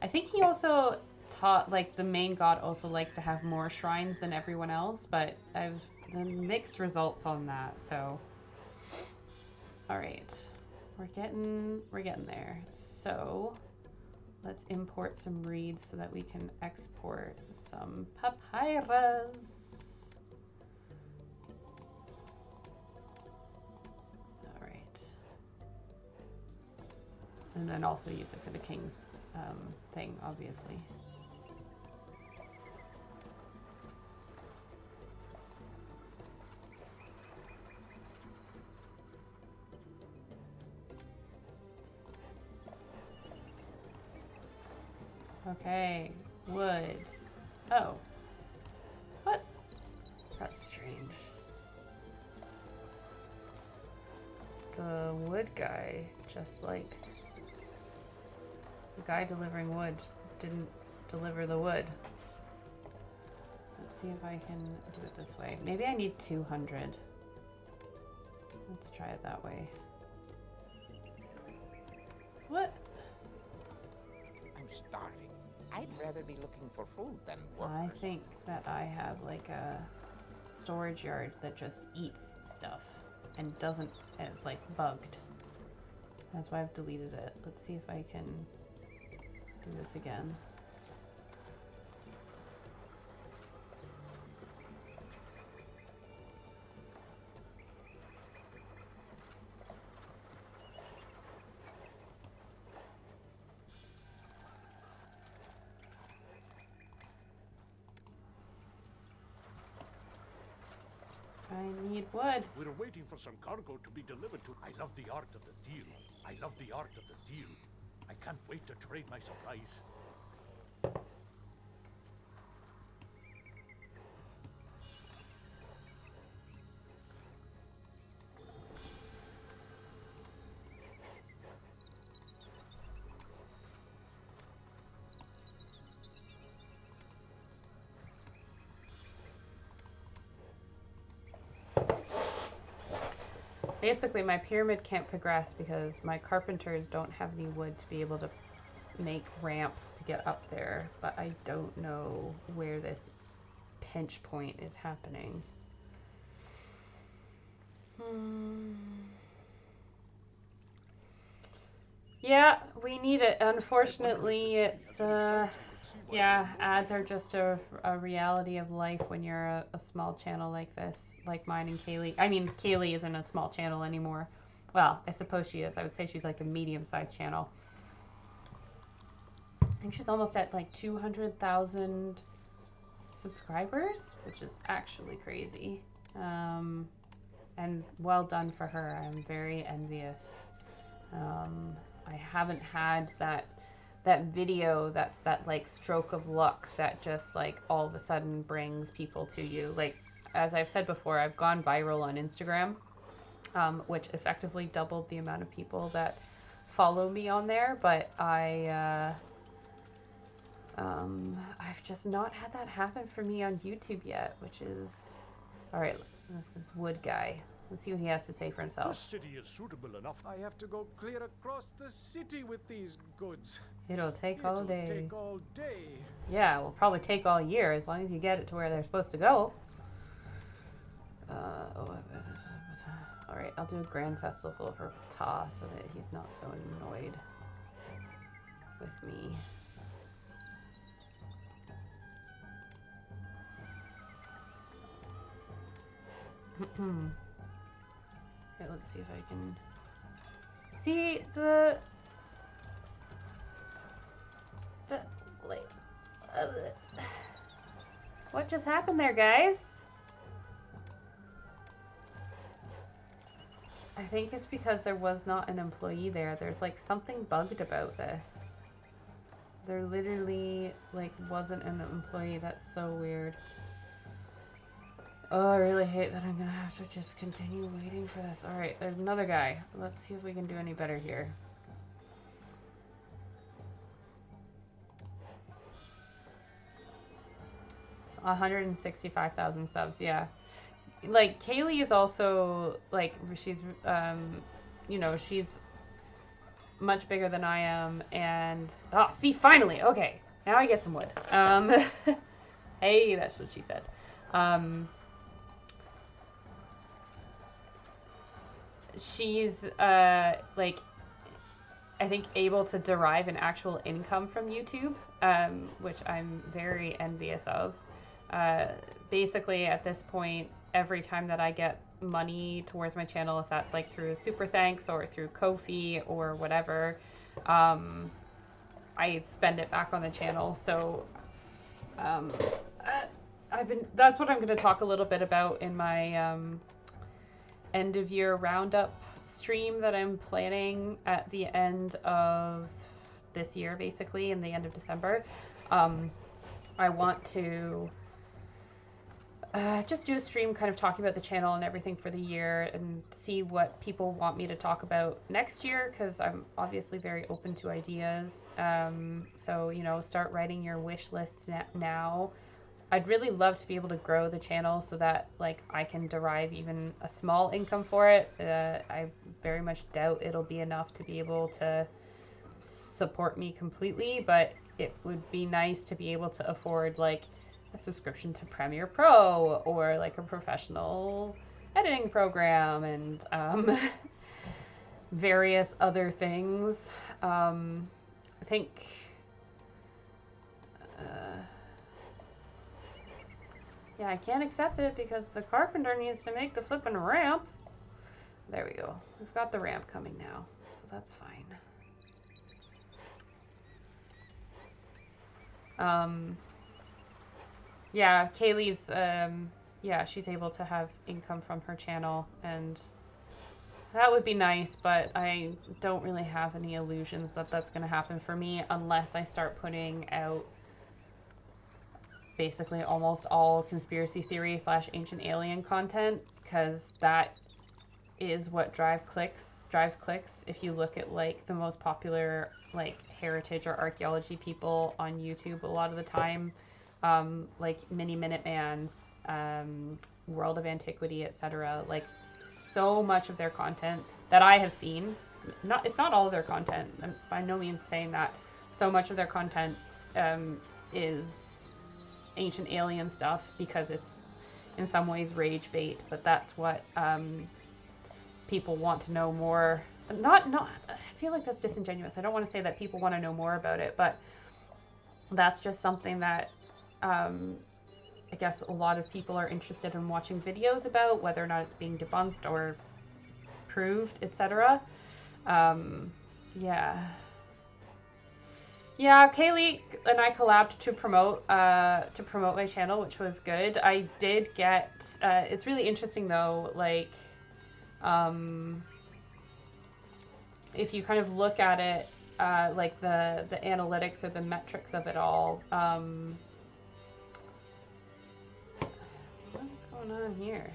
[SPEAKER 1] I think he also taught, like, the main god also likes to have more shrines than everyone else, but I've done mixed results on that, so. All right, we're getting there. So let's import some reeds so that we can export some papyrus. All right. And then also use it for the king's thing, obviously. Okay, wood. Oh. What? That's strange. The wood guy, just like the guy delivering wood, didn't deliver the wood. Let's see if I can do it this way. Maybe I need 200. Let's try it that way. What?
[SPEAKER 4] I'm starving. I'd rather be looking for food than workers.
[SPEAKER 1] I think that I have like a storage yard that just eats stuff and doesn't, it's like bugged. That's why I've deleted it. Let's see if I can do this again. I need wood.
[SPEAKER 2] We're waiting for some cargo to be delivered to. I love the art of the deal. I love the art of the deal. I can't wait to trade my supplies.
[SPEAKER 1] Basically, my pyramid can't progress because my carpenters don't have any wood to be able to make ramps to get up there, but I don't know where this pinch point is happening. Yeah, we need it. Unfortunately, it's yeah, ads are just a reality of life when you're a small channel like this, like mine and Kaylee. I mean, Kaylee isn't a small channel anymore. Well, I suppose she is. I would say she's like a medium-sized channel. I think she's almost at like 200,000 subscribers, which is actually crazy. And well done for her. I'm very envious. I haven't had that video that's that like stroke of luck that just like all of a sudden brings people to you. Like, as I've said before, I've gone viral on Instagram, which effectively doubled the amount of people that follow me on there, but I've just not had that happen for me on YouTube yet, which is... Alright, this is Wood Guy. Let's see what he has to say for
[SPEAKER 2] This
[SPEAKER 1] himself.
[SPEAKER 2] city is suitable enough. I have to go clear across the city with these goods.
[SPEAKER 1] It'll take all day.
[SPEAKER 2] It'll take all day.
[SPEAKER 1] Yeah, it will probably take all year as long as you get it to where they're supposed to go. Alright, I'll do a grand festival for Ta so that he's not so annoyed with me. Okay, let's see if I can see the wait. What just happened there, guys? I think it's because there was not an employee there. There's like something bugged about this. There literally like wasn't an employee. That's so weird. Oh, I really hate that I'm gonna have to just continue waiting for this. Alright, there's another guy. Let's see if we can do any better here. It's 165,000 subs, yeah. Like, Kaylee is also, like, she's, you know, she's much bigger than I am, and... Oh, see, finally! Okay, now I get some wood. Hey, that's what she said. She's like, I think able to derive an actual income from YouTube, which I'm very envious of. Basically, at this point, every time that I get money towards my channel, if that's like through Super Thanks or through Ko-fi or whatever, I spend it back on the channel. So that's what I'm going to talk a little bit about in my end of year roundup stream that I'm planning at the end of this year, basically in the end of December. I want to just do a stream kind of talking about the channel and everything for the year and see what people want me to talk about next year, because I'm obviously very open to ideas. So, you know, start writing your wish lists now. I'd really love to be able to grow the channel so that like I can derive even a small income for it. I very much doubt it'll be enough to be able to support me completely, but it would be nice to be able to afford like a subscription to Premiere Pro or like a professional editing program and various other things. I think yeah, I can't accept it because the carpenter needs to make the flippin' ramp. There we go. We've got the ramp coming now, so that's fine. Yeah, Kaylee's, yeah, she's able to have income from her channel, and that would be nice, but I don't really have any illusions that that's going to happen for me unless I start putting out basically almost all conspiracy theory / ancient alien content, because that is what drives clicks. If you look at like the most popular like heritage or archaeology people on YouTube, a lot of the time, like Mini Minuteman, World of Antiquity, etc., like so much of their content that I have seen, it's not all of their content, I'm by no means saying that, so much of their content is ancient alien stuff because it's in some ways rage bait, but that's what people want to know more. Not feel like that's disingenuous. I don't want to say that people want to know more about it, but that's just something that I guess a lot of people are interested in watching videos about, whether or not it's being debunked or proved, etc. Yeah. Yeah, Kaylee and I collabed to promote my channel, which was good. I did get it's really interesting though, like if you kind of look at it, like the analytics or the metrics of it all, what's going on here?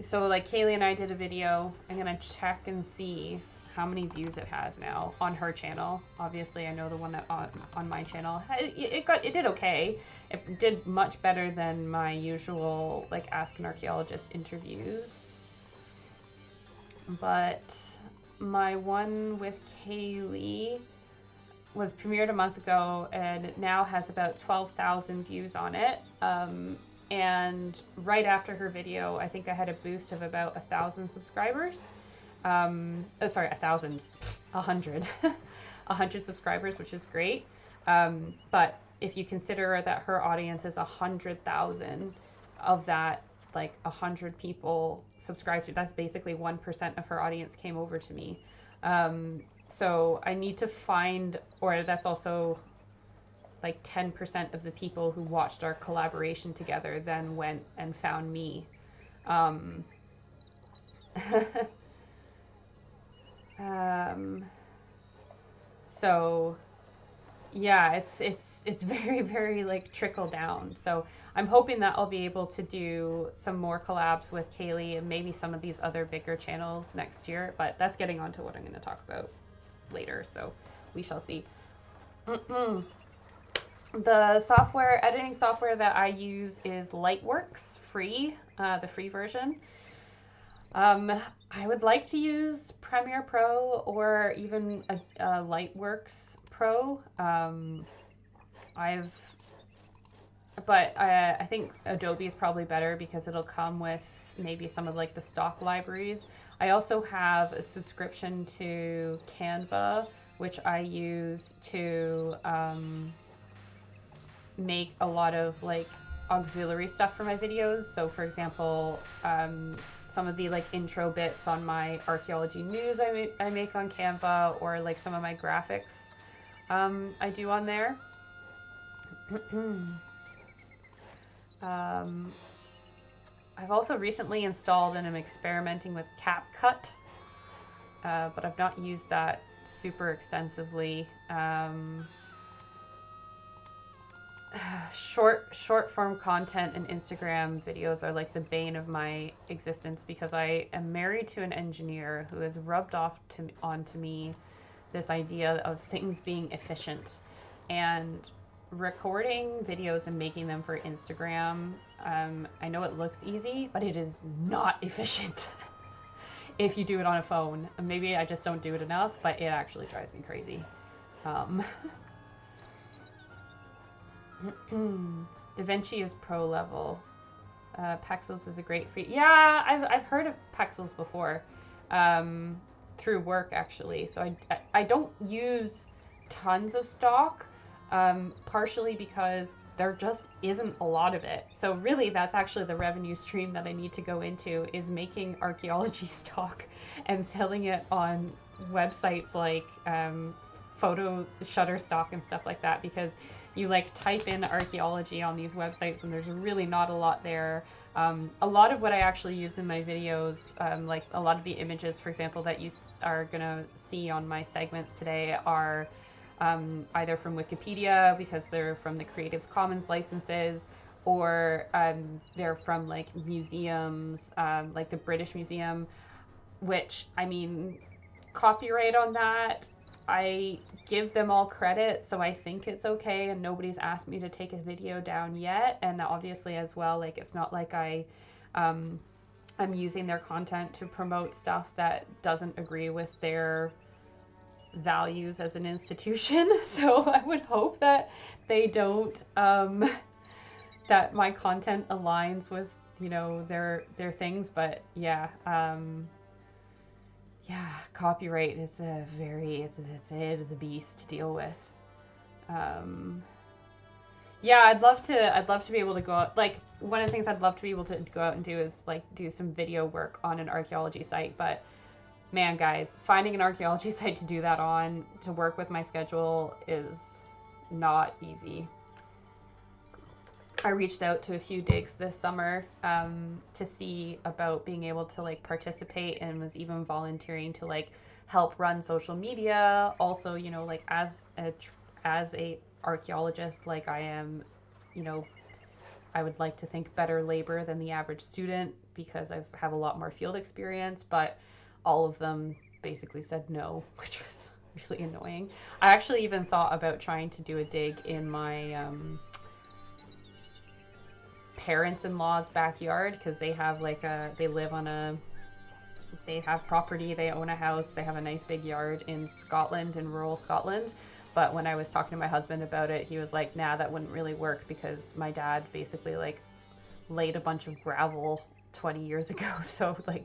[SPEAKER 1] So like Kaylee and I did a video. I'm gonna check and see how many views it has now on her channel. Obviously, I know the one that on my channel. It did okay. It did much better than my usual like Ask an Archaeologist interviews. But my one with Kaylee was premiered a month ago and it now has about 12,000 views on it. And right after her video, I think I had a boost of about 1,000 subscribers. Sorry, 1,000, 100, 100 subscribers, which is great. But if you consider that her audience is 100,000, of that, like 100 people subscribed to, that's basically 1% of her audience came over to me. So I need to find, or that's also like 10% of the people who watched our collaboration together then went and found me. So yeah, it's very, very like trickle down. So I'm hoping that I'll be able to do some more collabs with Kaylee and maybe some of these other bigger channels next year, but that's getting on to what I'm going to talk about later, so we shall see. The editing software that I use is Lightworks, free, the free version. I would like to use Premiere Pro or even a Lightworks Pro. I think Adobe is probably better because it'll come with maybe some of like the stock libraries. I also have a subscription to Canva, which I use to make a lot of like auxiliary stuff for my videos. So for example, some of the like intro bits on my archaeology news I make on Canva, or like some of my graphics I do on there. I've also recently installed and am experimenting with CapCut, but I've not used that super extensively. Short form content and Instagram videos are like the bane of my existence because I am married to an engineer who has rubbed off onto me this idea of things being efficient, and recording videos and making them for Instagram, I know it looks easy, but it is not efficient if you do it on a phone. Maybe I just don't do it enough, but it actually drives me crazy. DaVinci is pro level. Pexels is a great free. Yeah, I've heard of Pexels before, through work actually. So I don't use tons of stock, partially because there just isn't a lot of it. So really that's actually the revenue stream that I need to go into, is making archaeology stock and selling it on websites like Photo Shutterstock and stuff like that, because you like type in archaeology on these websites and there's really not a lot there. A lot of what I actually use in my videos, like a lot of the images, for example, that you are gonna see on my segments today are either from Wikipedia because they're from the Creative Commons licenses, or they're from like museums, like the British Museum, which, I mean, copyright on that, I give them all credit, so I think it's okay, and nobody's asked me to take a video down yet. And obviously as well, like, it's not like I'm using their content to promote stuff that doesn't agree with their values as an institution. So I would hope that they don't, that my content aligns with their things. But yeah, copyright is it is a beast to deal with. I'd love to be able to go out, like, one of the things I'd love to be able to go out and do is like do some video work on an archaeology site, but man, guys, finding an archaeology site to do that on, to work with my schedule, is not easy. I reached out to a few digs this summer to see about being able to like participate, and was even volunteering to like help run social media. Also, like as a archaeologist, like I am, I would like to think better labor than the average student because I have a lot more field experience, but all of them basically said no, which was really annoying. I actually even thought about trying to do a dig in my parents-in-law's backyard, because they have like they have property, they own a house, they have a nice big yard in Scotland, in rural Scotland. But when I was talking to my husband about it, he was like, nah, that wouldn't really work, because my dad basically like laid a bunch of gravel 20 years ago. So like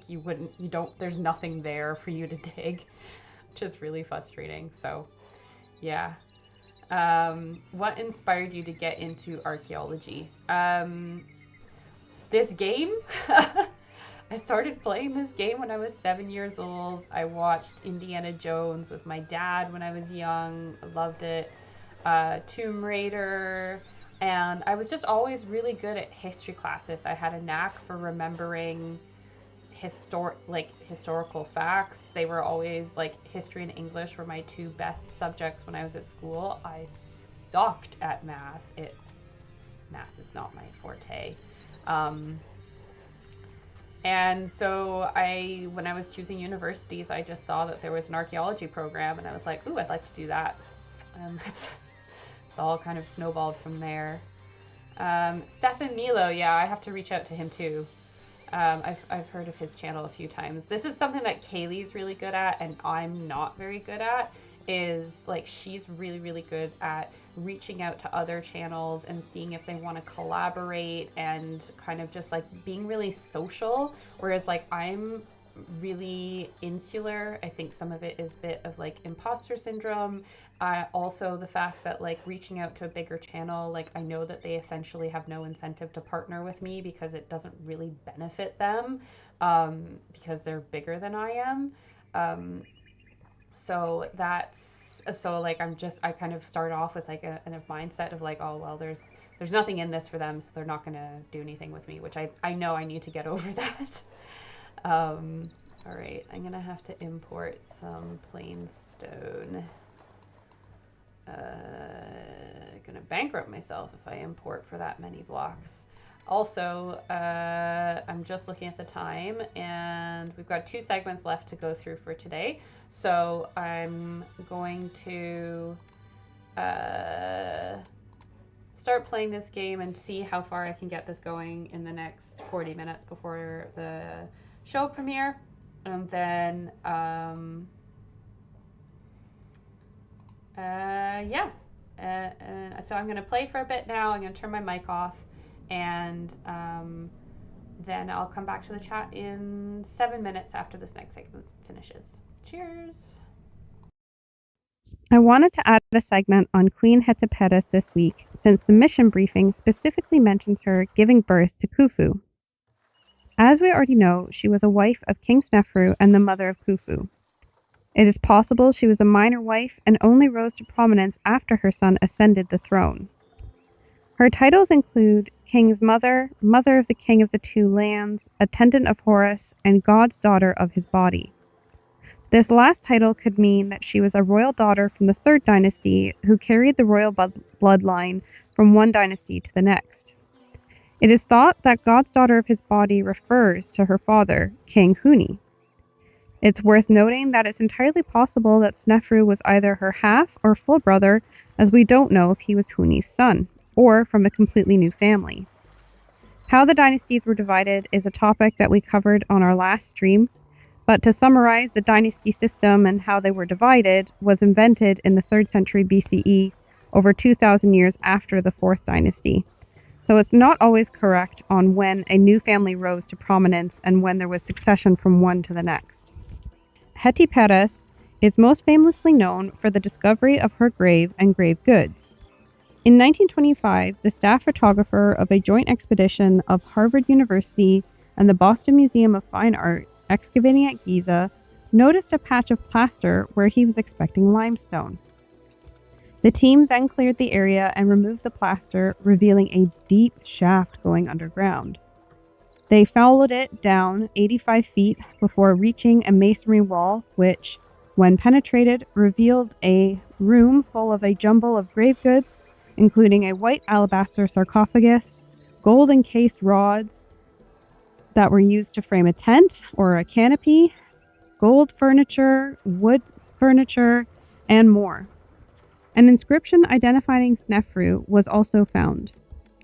[SPEAKER 1] there's nothing there for you to dig, which is really frustrating. So yeah. What inspired you to get into archaeology? This game. I started playing this game when I was 7 years old. I watched Indiana Jones with my dad when I was young. I loved it. Tomb Raider. And I was just always really good at history classes. I had a knack for remembering historical facts. They were always like history and English were my two best subjects when I was at school. I sucked at math. Math is not my forte. And so when I was choosing universities, I just saw that there was an archaeology program, and I was like, ooh, I'd like to do that. It's all kind of snowballed from there. Stefan Milo, yeah, I have to reach out to him too. I've heard of his channel a few times. This is something that Kaylee's really good at, and I'm not very good at, is like, she's really, really good at reaching out to other channels and seeing if they want to collaborate, and kind of just like being really social. Whereas like I'm really insular. I think some of it is a bit of like imposter syndrome. Also the fact that like reaching out to a bigger channel, like I know that they essentially have no incentive to partner with me because it doesn't really benefit them, because they're bigger than I am. So like I kind of start off with like a mindset of like, oh well, there's nothing in this for them, so they're not gonna do anything with me, which I know I need to get over that. All right, I'm gonna have to import some plain stone. Gonna bankrupt myself if I import for that many blocks. Also, I'm just looking at the time, and we've got 2 segments left to go through for today. So I'm going to start playing this game and see how far I can get this going in the next 40 minutes before the show premiere. And then, so I'm going to play for a bit now. I'm going to turn my mic off, and then I'll come back to the chat in 7 minutes after this next segment finishes. Cheers!
[SPEAKER 5] I wanted to add a segment on Queen Hetepheres this week, since the mission briefing specifically mentions her giving birth to Khufu. As we already know, she was a wife of King Sneferu and the mother of Khufu. It is possible she was a minor wife and only rose to prominence after her son ascended the throne. Her titles include King's Mother, Mother of the King of the Two Lands, Attendant of Horus, and God's Daughter of his Body. This last title could mean that she was a royal daughter from the 3rd dynasty who carried the royal bloodline from one dynasty to the next. It is thought that God's Daughter of his Body refers to her father, King Huni. It's worth noting that it's entirely possible that Sneferu was either her half or full brother, as we don't know if he was Huni's son, or from a completely new family. How the dynasties were divided is a topic that we covered on our last stream, but to summarize, the dynasty system and how they were divided was invented in the 3rd century BCE, over 2,000 years after the 4th dynasty, so it's not always correct on when a new family rose to prominence and when there was succession from one to the next. Hetepheres is most famously known for the discovery of her grave and grave goods. In 1925, the staff photographer of a joint expedition of Harvard University and the Boston Museum of Fine Arts excavating at Giza noticed a patch of plaster where he was expecting limestone. The team then cleared the area and removed the plaster, revealing a deep shaft going underground. They followed it down 85 feet before reaching a masonry wall, which, when penetrated, revealed a room full of a jumble of grave goods, including a white alabaster sarcophagus, gold-encased rods that were used to frame a tent or a canopy, gold furniture, wood furniture, and more. An inscription identifying Sneferu was also found.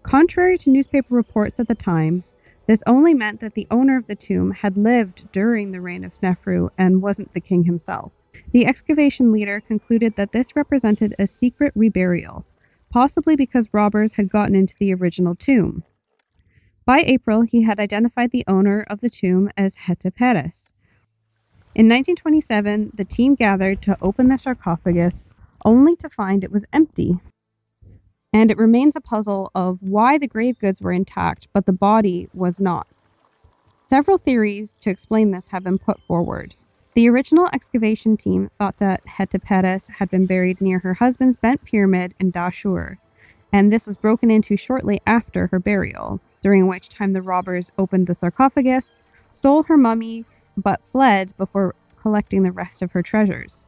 [SPEAKER 5] Contrary to newspaper reports at the time, this only meant that the owner of the tomb had lived during the reign of Sneferu and wasn't the king himself. The excavation leader concluded that this represented a secret reburial, possibly because robbers had gotten into the original tomb. By April, he had identified the owner of the tomb as Hetepheres. In 1927, the team gathered to open the sarcophagus, only to find it was empty. And it remains a puzzle of why the grave goods were intact, but the body was not. Several theories to explain this have been put forward. The original excavation team thought that Hetepheres had been buried near her husband's bent pyramid in Dahshur, and this was broken into shortly after her burial, during which time the robbers opened the sarcophagus, stole her mummy, but fled before collecting the rest of her treasures.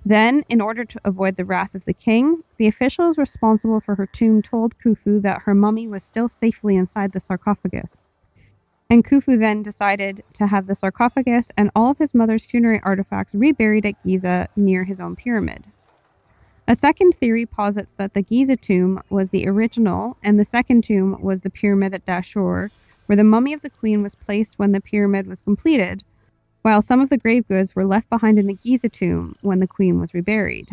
[SPEAKER 5] Then, in order to avoid the wrath of the king, the officials responsible for her tomb told Khufu that her mummy was still safely inside the sarcophagus. And Khufu then decided to have the sarcophagus and all of his mother's funerary artifacts reburied at Giza near his own pyramid. A second theory posits that the Giza tomb was the original and the second tomb was the pyramid at Dahshur, where the mummy of the queen was placed when the pyramid was completed, while some of the grave goods were left behind in the Giza tomb when the queen was reburied.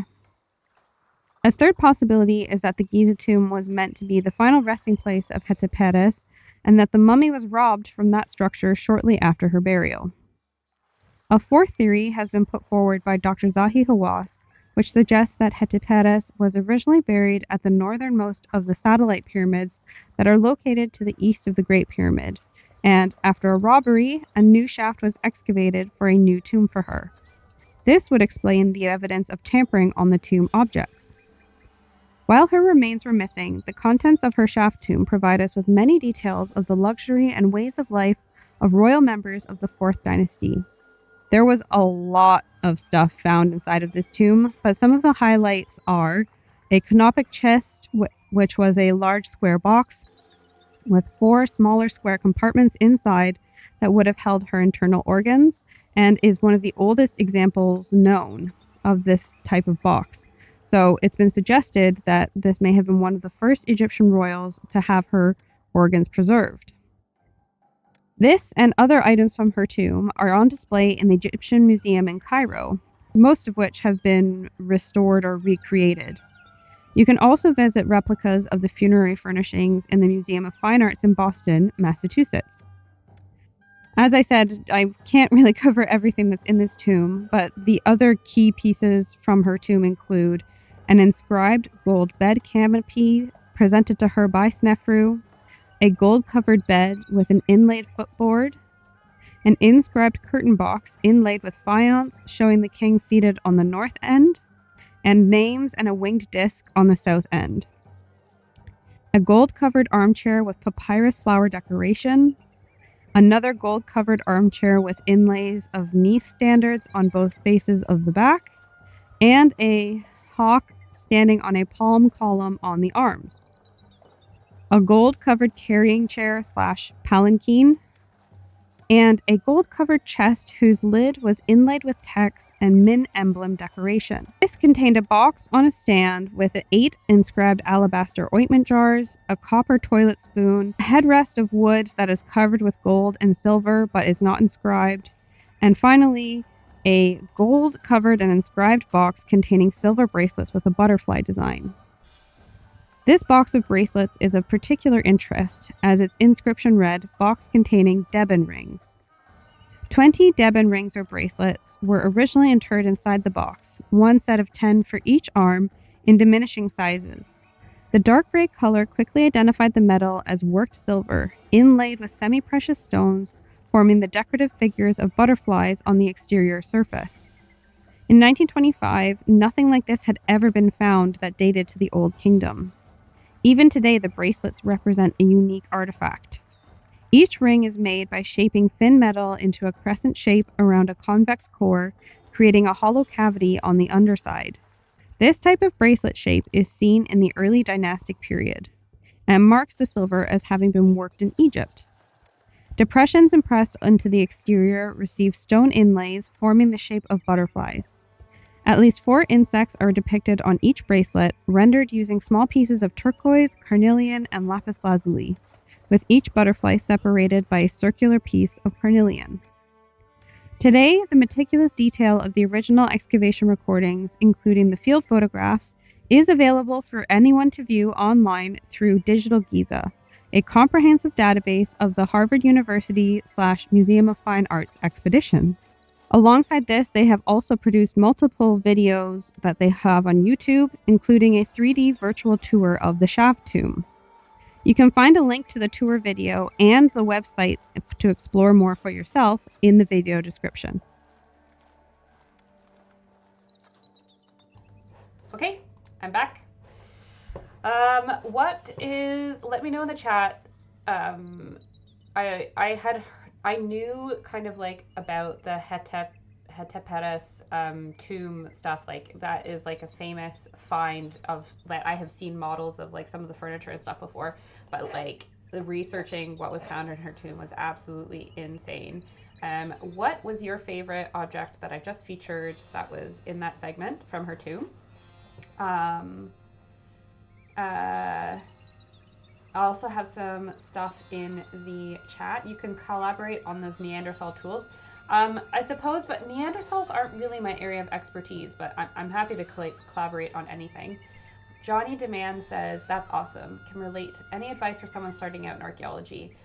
[SPEAKER 5] A third possibility is that the Giza tomb was meant to be the final resting place of Hetepheres, and that the mummy was robbed from that structure shortly after her burial. A fourth theory has been put forward by Dr. Zahi Hawass, which suggests that Hetepheres was originally buried at the northernmost of the satellite pyramids that are located to the east of the Great Pyramid, and after a robbery, a new shaft was excavated for a new tomb for her. This would explain the evidence of tampering on the tomb objects. While her remains were missing, the contents of her shaft tomb provide us with many details of the luxury and ways of life of royal members of the 4th dynasty. There was a lot of stuff found inside of this tomb, but some of the highlights are a canopic chest, which was a large square box with 4 smaller square compartments inside that would have held her internal organs, and is one of the oldest examples known of this type of box. So it's been suggested that this may have been one of the first Egyptian royals to have her organs preserved. This and other items from her tomb are on display in the Egyptian Museum in Cairo, most of which have been restored or recreated. You can also visit replicas of the funerary furnishings in the Museum of Fine Arts in Boston, Massachusetts. As I said, I can't really cover everything that's in this tomb, but the other key pieces from her tomb include an inscribed gold bed canopy presented to her by Sneferu, a gold-covered bed with an inlaid footboard, an inscribed curtain box inlaid with faience showing the king seated on the north end, and names and a winged disc on the south end. A gold-covered armchair with papyrus flower decoration, another gold-covered armchair with inlays of Nice standards on both faces of the back, and a hawk standing on a palm column on the arms. A gold-covered carrying chair / palanquin, and a gold-covered chest whose lid was inlaid with text and Min emblem decoration. This contained a box on a stand with 8 inscribed alabaster ointment jars, a copper toilet spoon, a headrest of wood that is covered with gold and silver but is not inscribed, and finally, a gold-covered and inscribed box containing silver bracelets with a butterfly design. This box of bracelets is of particular interest, as its inscription read, "Box containing Deben rings." 20 Deben rings or bracelets were originally interred inside the box, one set of 10 for each arm, in diminishing sizes. The dark gray color quickly identified the metal as worked silver, inlaid with semi-precious stones, forming the decorative figures of butterflies on the exterior surface. In 1925, nothing like this had ever been found that dated to the Old Kingdom. Even today, the bracelets represent a unique artifact. Each ring is made by shaping thin metal into a crescent shape around a convex core, creating a hollow cavity on the underside. This type of bracelet shape is seen in the early dynastic period, and marks the silver as having been worked in Egypt. Depressions impressed into the exterior receive stone inlays forming the shape of butterflies. At least 4 insects are depicted on each bracelet, rendered using small pieces of turquoise, carnelian, and lapis lazuli, with each butterfly separated by a circular piece of carnelian. Today, the meticulous detail of the original excavation recordings, including the field photographs, is available for anyone to view online through Digital Giza, a comprehensive database of the Harvard University/Museum of Fine Arts expedition. Alongside this, they have also produced multiple videos that they have on YouTube, including a 3D virtual tour of the Shaft tomb. You can find a link to the tour video and the website to explore more for yourself in the video description.
[SPEAKER 1] Okay, I'm back. Let me know in the chat. I knew kind of like about the Hetepheres tomb stuff. Like that is like a famous find of that. I have seen models of like some of the furniture and stuff before, but like the researching what was found in her tomb was absolutely insane. What was your favorite object that I just featured that was in that segment from her tomb? I also have some stuff in the chat. You can collaborate on those Neanderthal tools. I suppose, but Neanderthals aren't really my area of expertise, but I'm happy to collaborate on anything. Johnny Demand says, that's awesome. Can relate. Any advice for someone starting out in archaeology?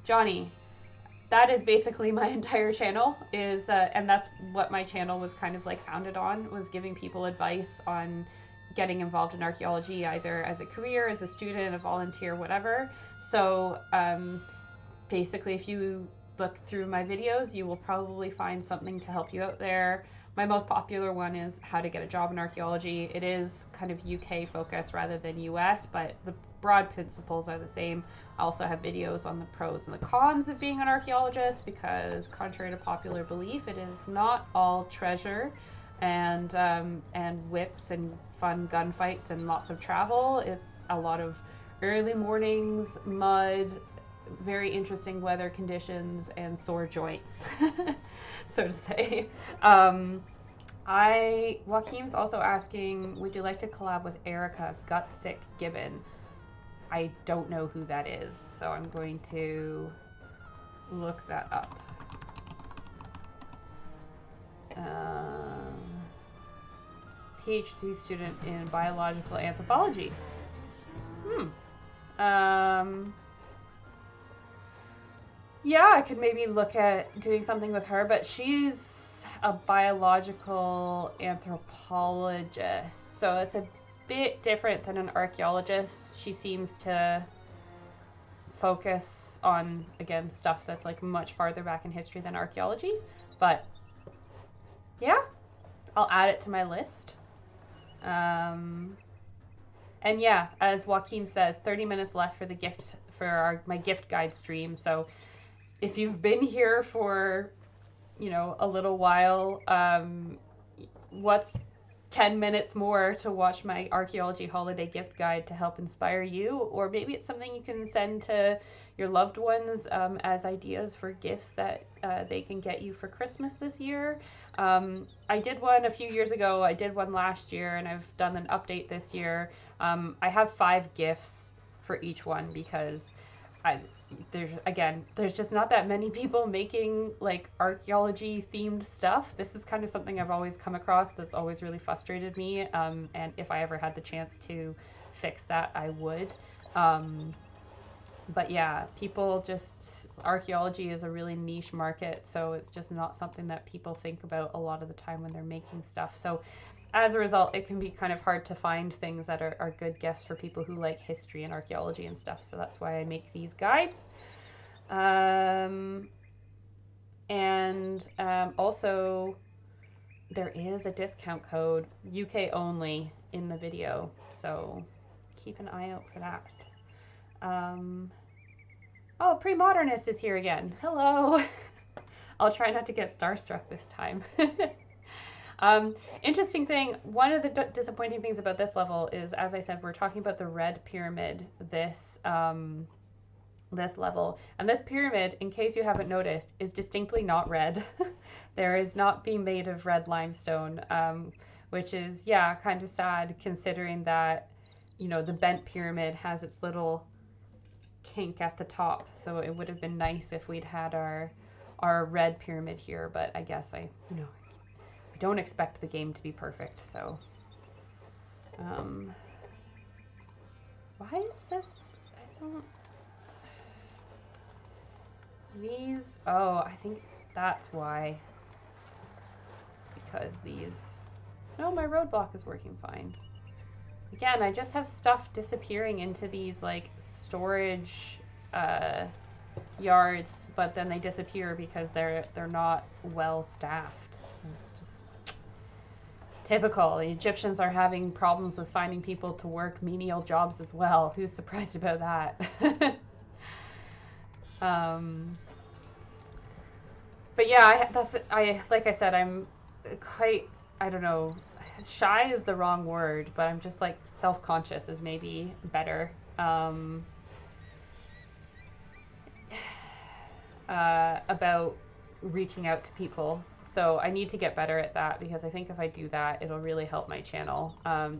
[SPEAKER 1] Johnny, that is basically my entire channel is, and that's what my channel was kind of like founded on, was giving people advice on getting involved in archaeology, either as a career, as a student, a volunteer, whatever. So basically, if you look through my videos, you will probably find something to help you out there. My most popular one is how to get a job in archaeology. It is kind of UK focused rather than US, but the broad principles are the same. I also have videos on the pros and the cons of being an archaeologist, because contrary to popular belief, it is not all treasure and whips and fun gunfights and lots of travel. It's a lot of early mornings, mud, very interesting weather conditions, and sore joints, so to say. Joaquin's also asking, would you like to collab with Erica Gutsick Gibbon? I don't know who that is, so I'm going to look that up. PhD student in biological anthropology. Yeah, I could maybe look at doing something with her, but she's a biological anthropologist, so it's a bit different than an archaeologist. She seems to focus on, again, stuff that's like much farther back in history than archaeology, but yeah, I'll add it to my list. And yeah, as Joaquin says, 30 minutes left for the gift for my gift guide stream. So if you've been here for, a little while, what's 10 minutes more to watch my archaeology holiday gift guide to help inspire you? Or maybe it's something you can send to your loved ones as ideas for gifts that they can get you for Christmas this year. I did one a few years ago, I did one last year, and I've done an update this year. I have 5 gifts for each one, because there's just not that many people making like archaeology themed stuff. This is kind of something I've always come across that's always really frustrated me. And if I ever had the chance to fix that, I would. But yeah, people just, archaeology is a really niche market, so it's just not something that people think about a lot of the time when they're making stuff. So as a result, it can be kind of hard to find things that are good gifts for people who like history and archaeology and stuff. So that's why I make these guides. Also, there is a discount code, UK only, in the video, so keep an eye out for that. Oh, Pre-Modernist is here again. Hello. I'll try not to get starstruck this time. Interesting thing, one of the disappointing things about this level is, as I said, we're talking about the red pyramid this level. And this pyramid, in case you haven't noticed, is distinctly not red. There is not being made of red limestone, which is, yeah, kind of sad considering that, you know, the bent pyramid has its little kink at the top. So it would have been nice if we'd had our red pyramid here, but I guess I don't expect the game to be perfect, so. Why is this? I don't. These, oh, I think that's why. It's because these, no, my roadblock is working fine. Again, I just have stuff disappearing into these like storage yards, but then they disappear because they're not well staffed. It's just typical. The Egyptians are having problems with finding people to work menial jobs as well. Who's surprised about that? But yeah, like I said, I'm quite, I don't know, shy is the wrong word, but I'm just like self-conscious is maybe better. About reaching out to people. So I need to get better at that, because I think if I do that, it'll really help my channel.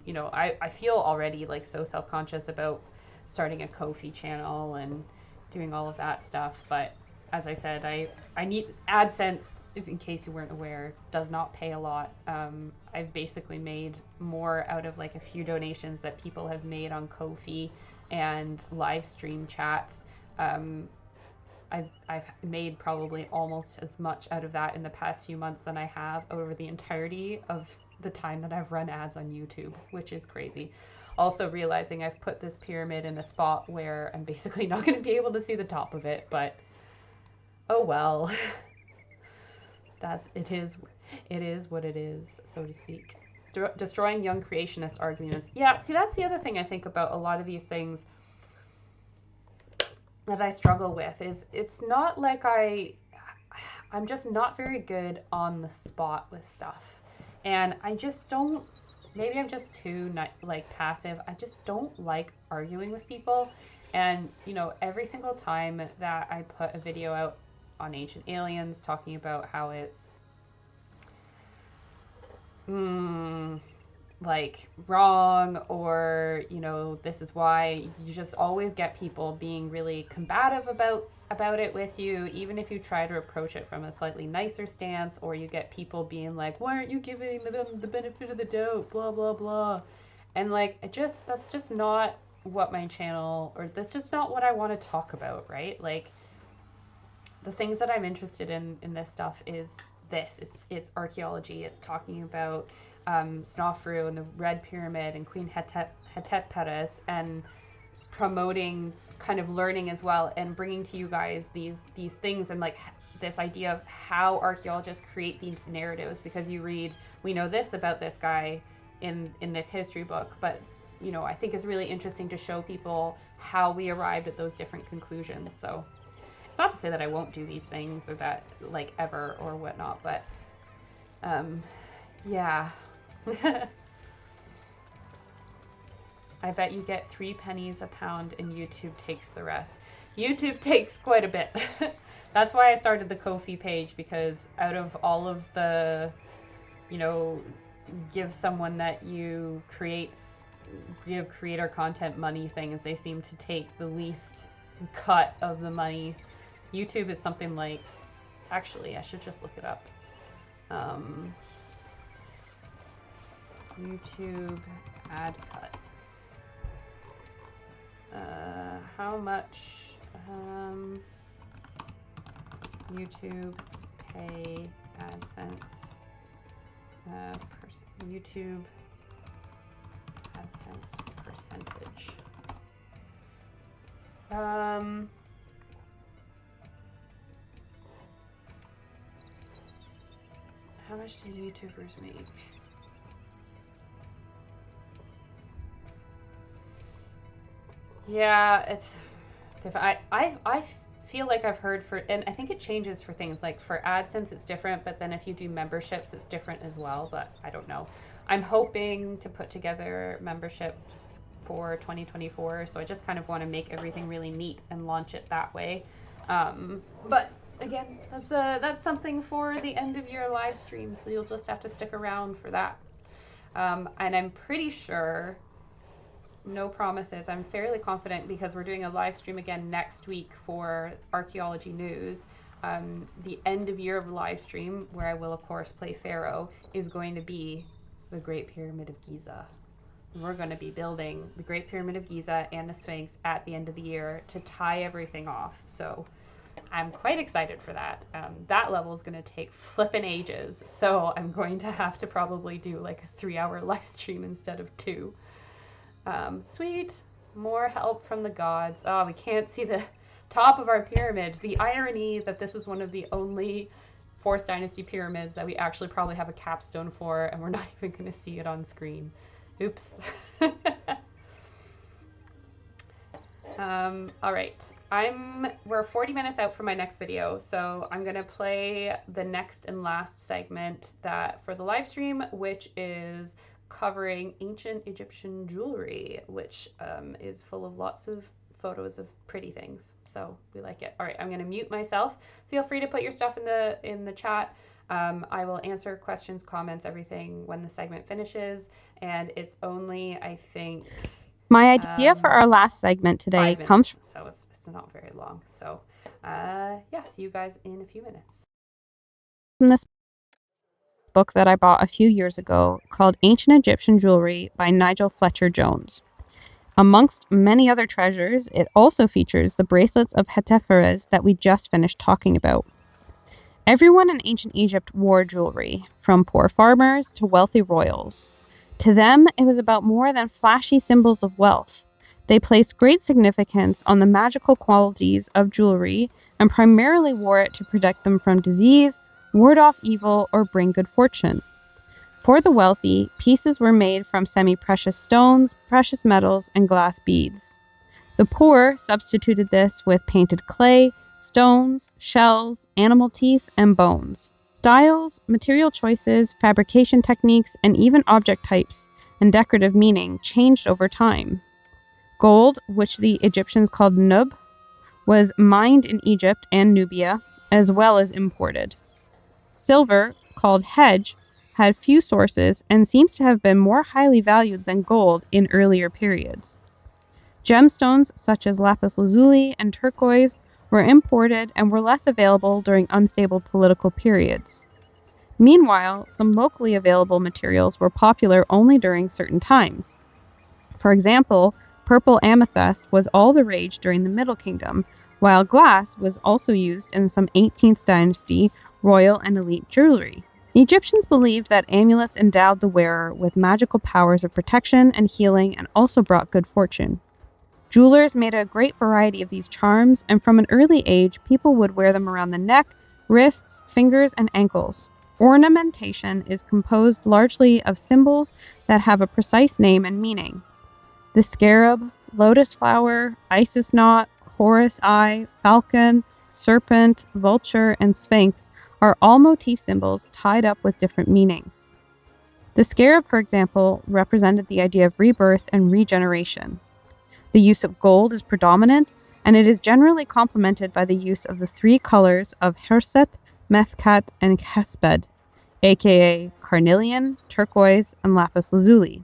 [SPEAKER 1] You know, I feel already like so self-conscious about starting a Ko-fi channel and doing all of that stuff, but as I said, I need AdSense, if in case you weren't aware, does not pay a lot. I've basically made more out of like a few donations that people have made on Ko-fi and live stream chats. I've made probably almost as much out of that in the past few months than I have over the entirety of the time that I've run ads on YouTube, which is crazy. Also realizing I've put this pyramid in a spot where I'm basically not going to be able to see the top of it, but oh well. It is what it is, so to speak. Destroying young creationist arguments. Yeah, see, that's the other thing I think about a lot of these things that I struggle with is it's not like I'm just not very good on the spot with stuff. And I just don't, maybe I'm just too like passive. I just don't like arguing with people. And, you know, every single time that I put a video out on Ancient Aliens talking about how it's like wrong, or, you know, this is why, you just always get people being really combative about it with you, even if you try to approach it from a slightly nicer stance, or you get people being like, why aren't you giving them the benefit of the doubt, blah blah blah. And like, that's just not what my channel, or that's just not what I want to talk about, right? Like, the things that I'm interested in this stuff is it's archaeology. It's talking about Snofruderivative and the Red Pyramid and Queen Hetepheres, and promoting kind of learning as well, and bringing to you guys these things, and like this idea of how archaeologists create these narratives, because you read, we know this about this guy in this history book, but, you know, I think it's really interesting to show people how we arrived at those different conclusions. So it's not to say that I won't do these things, or that, like, ever or whatnot, but yeah. I bet you get 3 pennies a pound and YouTube takes the rest. YouTube takes quite a bit. That's why I started the Ko-fi page, because out of all of the, you know, give someone that you give creator content money things, they seem to take the least cut of the money. YouTube is something like, actually, I should just look it up. YouTube ad cut. How much YouTube pay AdSense YouTube AdSense percentage? How much did YouTubers make? Yeah, it's different. I feel like I've heard for, and I think it changes for things like for AdSense it's different, but then if you do memberships it's different as well, but I don't know. I'm hoping to put together memberships for 2024, so I just kind of want to make everything really neat and launch it that way. But again, that's something for the end of year live stream, so you'll just have to stick around for that. And I'm pretty sure, no promises, I'm fairly confident because we're doing a live stream again next week for Archaeology News. The end of year live stream, where I will of course play Pharaoh, is going to be the Great Pyramid of Giza. We're going to be building the Great Pyramid of Giza and the Sphinx at the end of the year to tie everything off. So I'm quite excited for that. That level is going to take flippin' ages, so I'm going to have to probably do like a 3-hour live stream instead of 2. Sweet, more help from the gods. Oh, we can't see the top of our pyramid. The irony that this is one of the only 4th Dynasty pyramids that we actually probably have a capstone for, and we're not even going to see it on screen. Oops. All right, we're 40 minutes out from my next video, so I'm gonna play the next and last segment for the live stream, which is covering ancient Egyptian jewelry, which is full of lots of photos of pretty things, so we like it. All right, I'm gonna mute myself. Feel free to put your stuff in the chat. I will answer questions, comments, everything when the segment finishes, and it's only, I think,
[SPEAKER 5] my idea for our last segment today comes from,
[SPEAKER 1] so it's not very long. So yeah, see you guys in a few minutes.
[SPEAKER 5] From this book that I bought a few years ago called Ancient Egyptian Jewelry by Nigel Fletcher Jones. Amongst many other treasures, it also features the bracelets of Hetepheres that we just finished talking about. Everyone in ancient Egypt wore jewelry, from poor farmers to wealthy royals. To them, it was about more than flashy symbols of wealth. They placed great significance on the magical qualities of jewelry and primarily wore it to protect them from disease, ward off evil, or bring good fortune. For the wealthy, pieces were made from semi-precious stones, precious metals, and glass beads. The poor substituted this with painted clay, stones, shells, animal teeth, and bones. Styles, material choices, fabrication techniques, and even object types and decorative meaning changed over time. Gold, which the Egyptians called nub, was mined in Egypt and Nubia, as well as imported. Silver, called hedge, had few sources and seems to have been more highly valued than gold in earlier periods. Gemstones such as lapis lazuli and turquoise were imported and were less available during unstable political periods. Meanwhile, some locally available materials were popular only during certain times. For example, purple amethyst was all the rage during the Middle Kingdom, while glass was also used in some 18th dynasty royal and elite jewelry. Egyptians believed that amulets endowed the wearer with magical powers of protection and healing and also brought good fortune. Jewelers made a great variety of these charms, and from an early age, people would wear them around the neck, wrists, fingers, and ankles. Ornamentation is composed largely of symbols that have a precise name and meaning. The scarab, lotus flower, Isis knot, Horus eye, falcon, serpent, vulture, and sphinx are all motif symbols tied up with different meanings. The scarab, for example, represented the idea of rebirth and regeneration. The use of gold is predominant, and it is generally complemented by the use of the 3 colors of Hirset, Mefkat, and Khesped, aka carnelian, turquoise, and lapis lazuli.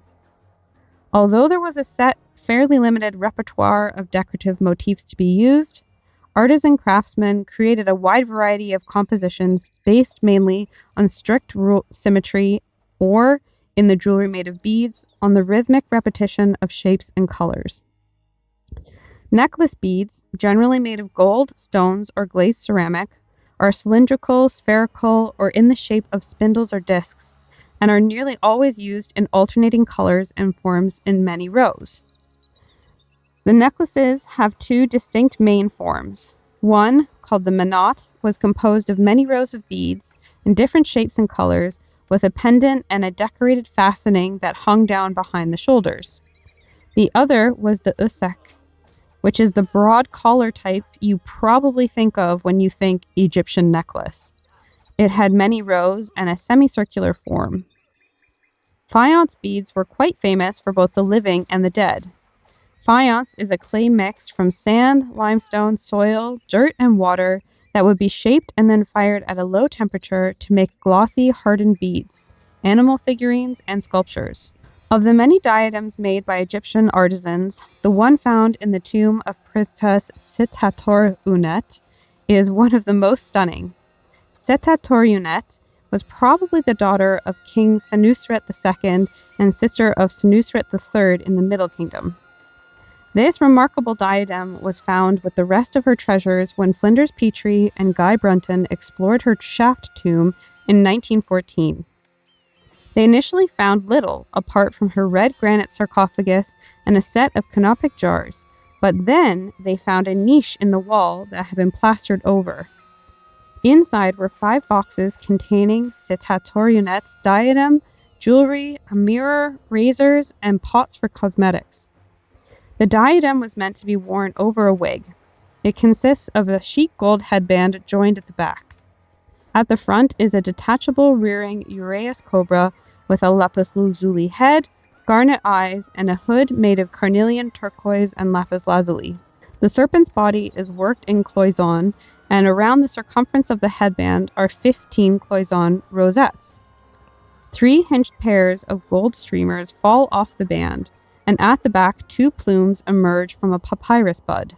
[SPEAKER 5] Although there was a set, fairly limited repertoire of decorative motifs to be used, artisan craftsmen created a wide variety of compositions based mainly on strict symmetry or, in the jewelry made of beads, on the rhythmic repetition of shapes and colors. Necklace beads, generally made of gold, stones, or glazed ceramic, are cylindrical, spherical, or in the shape of spindles or discs, and are nearly always used in alternating colors and forms in many rows. The necklaces have two distinct main forms. One, called the manat, was composed of many rows of beads in different shapes and colors, with a pendant and a decorated fastening that hung down behind the shoulders. The other was the usek, which is the broad collar type you probably think of when you think Egyptian necklace. It had many rows and a semicircular form. Faience beads were quite famous for both the living and the dead. Faience is a clay mix from sand, limestone, soil, dirt, and water that would be shaped and then fired at a low temperature to make glossy, hardened beads, animal figurines, and sculptures. Of the many diadems made by Egyptian artisans, the one found in the tomb of Princess Setator-Unet is one of the most stunning. Setator-Unet was probably the daughter of King Senusret II and sister of Senusret III in the Middle Kingdom. This remarkable diadem was found with the rest of her treasures when Flinders Petrie and Guy Brunton explored her shaft tomb in 1914. They initially found little apart from her red granite sarcophagus and a set of canopic jars, but then they found a niche in the wall that had been plastered over. Inside were 5 boxes containing Setator-Unet's diadem, jewelry, a mirror, razors, and pots for cosmetics. The diadem was meant to be worn over a wig. It consists of a sheet gold headband joined at the back. At the front is a detachable rearing uraeus cobra with a lapis lazuli head, garnet eyes, and a hood made of carnelian turquoise and lapis lazuli. The serpent's body is worked in cloison, and around the circumference of the headband are 15 cloison rosettes. 3 hinged pairs of gold streamers fall off the band, and at the back 2 plumes emerge from a papyrus bud.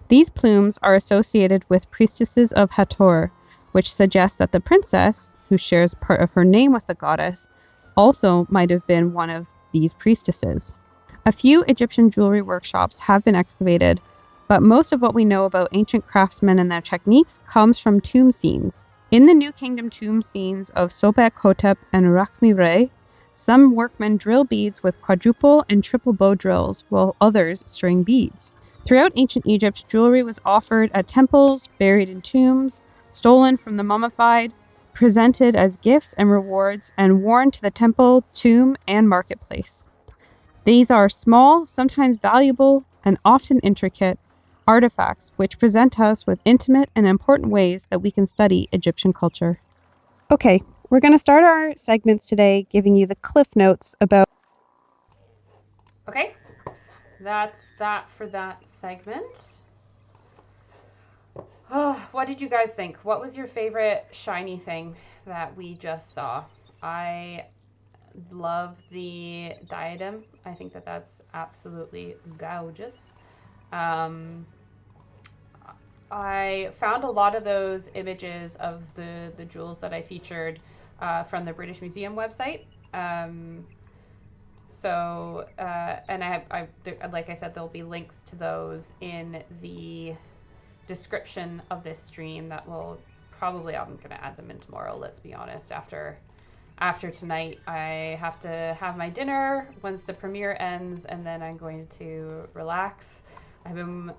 [SPEAKER 5] These plumes are associated with priestesses of Hathor, which suggests that the princess, who shares part of her name with the goddess, also might have been one of these priestesses. A few Egyptian jewelry workshops have been excavated, but most of what we know about ancient craftsmen and their techniques comes from tomb scenes. In the New Kingdom tomb scenes of Sobek-Hotep and Uruk-Mire, some workmen drill beads with quadruple and triple bow drills, while others string beads. Throughout ancient Egypt, jewelry was offered at temples, buried in tombs, stolen from the mummified, presented as gifts and rewards, and worn to the temple, tomb, and marketplace. These are small, sometimes valuable, and often intricate artifacts which present us with intimate and important ways that we can study Egyptian culture. Okay, we're going to start our segments today giving you the cliff notes about...
[SPEAKER 1] Okay, that's that for that segment. Oh, what did you guys think? What was your favorite shiny thing that we just saw? I love the diadem. I think that that's absolutely gorgeous. I found a lot of those images of the jewels that I featured from the British Museum website. And I like I said, there'll be links to those in the description of this stream that will probably, I'm going to add them in tomorrow, let's be honest. After tonight, I have to have my dinner once the premiere ends, and then I'm going to relax. I've been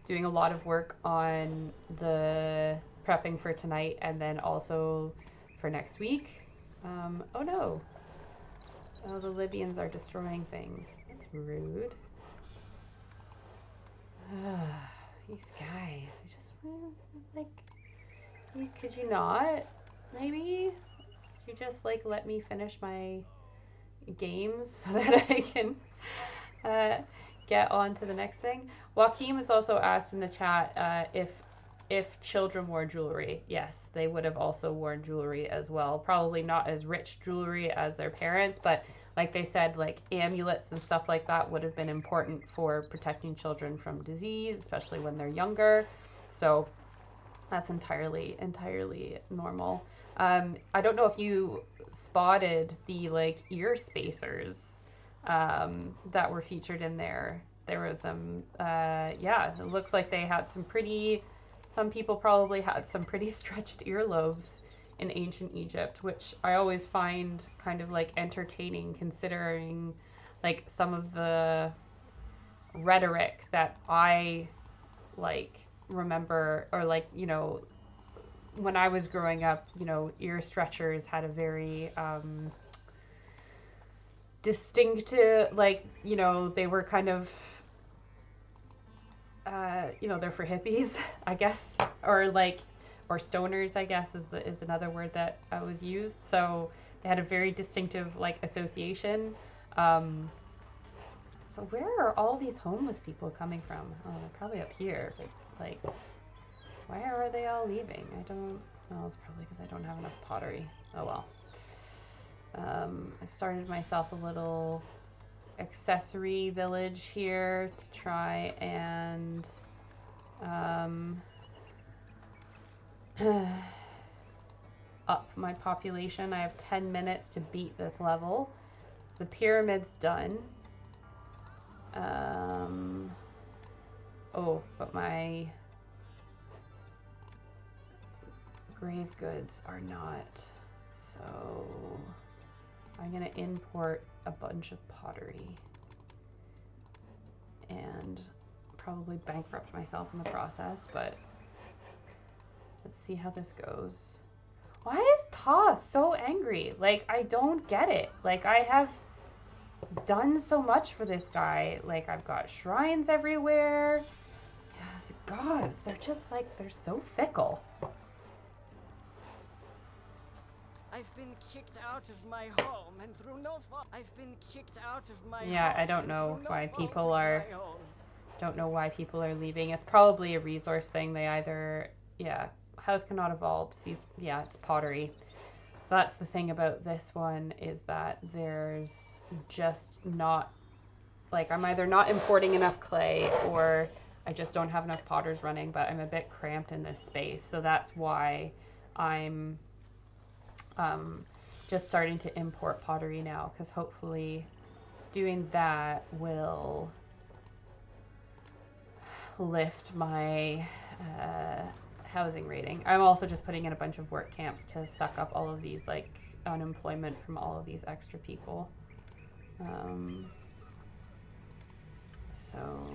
[SPEAKER 1] doing a lot of work on the prepping for tonight and then also for next week. Oh no. Oh, the Libyans are destroying things. That's rude. These guys, I just like, could you not? Maybe? Could you just like let me finish my games so that I can get on to the next thing? Joaquin has also asked in the chat if children wore jewelry. Yes, they would have also worn jewelry as well. Probably not as rich jewelry as their parents, but like they said, like amulets and stuff like that would have been important for protecting children from disease, especially when they're younger. So that's entirely normal. I don't know if you spotted the like ear spacers that were featured in there. there was some, yeah, it looks like they had some pretty, some people probably had some pretty stretched earlobes in ancient Egypt, which I always find kind of like entertaining considering like some of the rhetoric that I like remember, or like, you know, when I was growing up, you know, ear stretchers had a very distinctive, like, you know, they were kind of you know, they're for hippies, I guess, or like, or stoners, I guess, is another word that was used. So they had a very distinctive like association. So where are all these homeless people coming from? Oh, they're probably up here, but like, where are they all leaving? I don't know. It's probably because I don't have enough pottery. Oh well. I started myself a little accessory village here to try and up my population. I have 10 minutes to beat this level. The pyramid's done. Oh, but my grave goods are not. So I'm gonna import a bunch of pottery and probably bankrupt myself in the process, but let's see how this goes. Why is Ta so angry? Like, I don't get it. Like, I have done so much for this guy. Like, I've got shrines everywhere. Yes, gods, they're just like, they're so fickle.
[SPEAKER 6] I've been kicked out of my home and through no fault. I've been kicked out of my
[SPEAKER 1] Yeah,
[SPEAKER 6] home
[SPEAKER 1] I don't know
[SPEAKER 6] no
[SPEAKER 1] why
[SPEAKER 6] fault
[SPEAKER 1] people
[SPEAKER 6] of
[SPEAKER 1] are,
[SPEAKER 6] my own.
[SPEAKER 1] don't know why people are leaving. It's probably a resource thing. They either, yeah, house cannot evolve. Yeah, it's pottery. So that's the thing about this one, is that there's just not, like, I'm either not importing enough clay or I just don't have enough potters running, but I'm a bit cramped in this space. So that's why I'm just starting to import pottery now, because hopefully doing that will lift my housing rating. I'm also just putting in a bunch of work camps to suck up all of these, like, unemployment from all of these extra people. So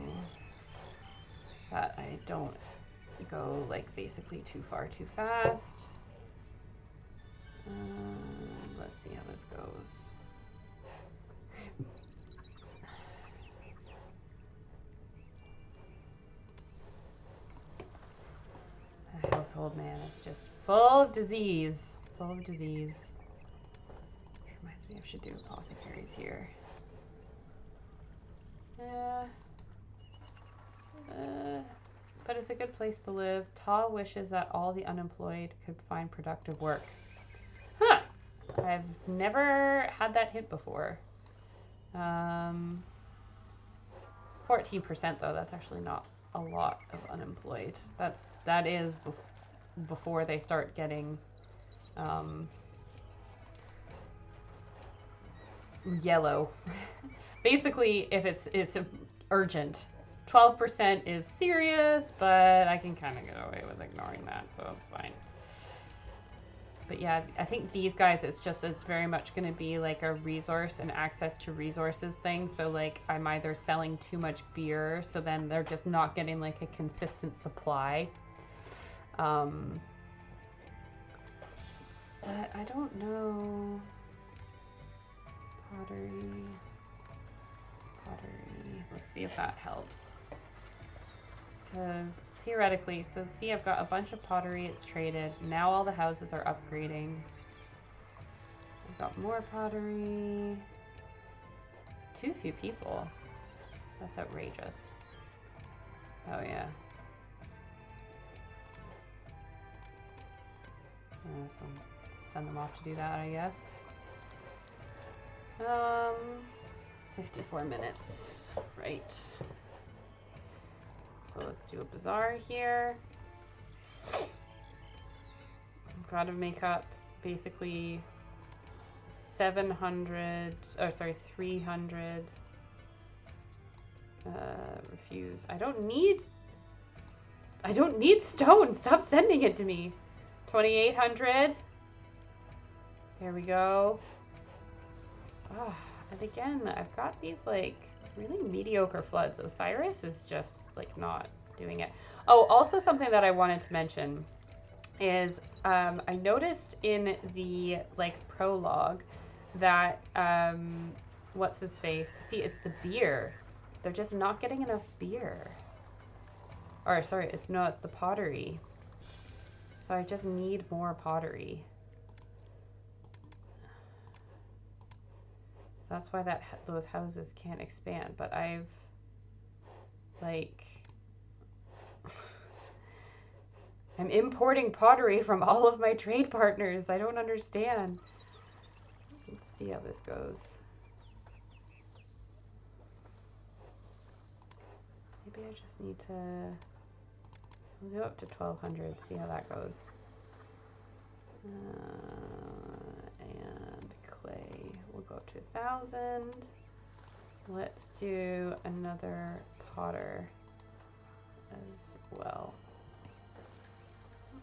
[SPEAKER 1] that I don't go, like, basically too far too fast. Let's see how this goes. The household, man, it's just full of disease. Full of disease. Reminds me I should do apothecaries here. But it's a good place to live. Ta wishes that all the unemployed could find productive work. Huh! I've never had that hint before. 14% though, that's actually not a lot of unemployed. That is before they start getting yellow. Basically, if it's urgent. 12% is serious, but I can kind of get away with ignoring that, so it's fine. But yeah, I think these guys, it's very much going to be like a resource and access to resources thing. So like, I'm either selling too much beer, so then they're just not getting like a consistent supply. But I don't know. Pottery. Let's see if that helps. Because theoretically, so see, I've got a bunch of pottery, it's traded. Now all the houses are upgrading. I've got more pottery. Too few people. That's outrageous. Oh yeah. So send them off to do that, I guess. 54 minutes, right. So let's do a bazaar here. I've got to make up basically 300 Refuse. I don't need stone. Stop sending it to me. 2,800. There we go. Oh, and again, I've got these like really mediocre floods. Osiris is just like not doing it. Oh, also something that I wanted to mention is I noticed in the like prologue that what's his face? See, it's the beer. They're just not getting enough beer. Or sorry, it's the pottery. So I just need more pottery. That's why those houses can't expand. But I've like I'm importing pottery from all of my trade partners. I don't understand. Let's see how this goes. Maybe I just need to... We'll do up to 1,200, see how that goes. And clay, we'll go up to 1,000. Let's do another potter as well.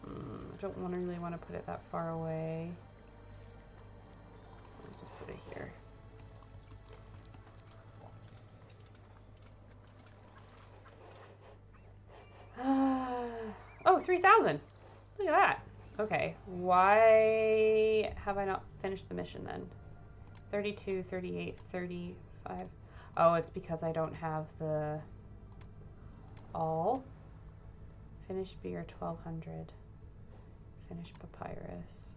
[SPEAKER 1] I don't really want to put it that far away. Let's just put it here. Oh, 3,000. Look at that. Okay, why have I not finished the mission then? 32, 38, 35. Oh, it's because I don't have the all. Finished beer, 1,200. Finished papyrus.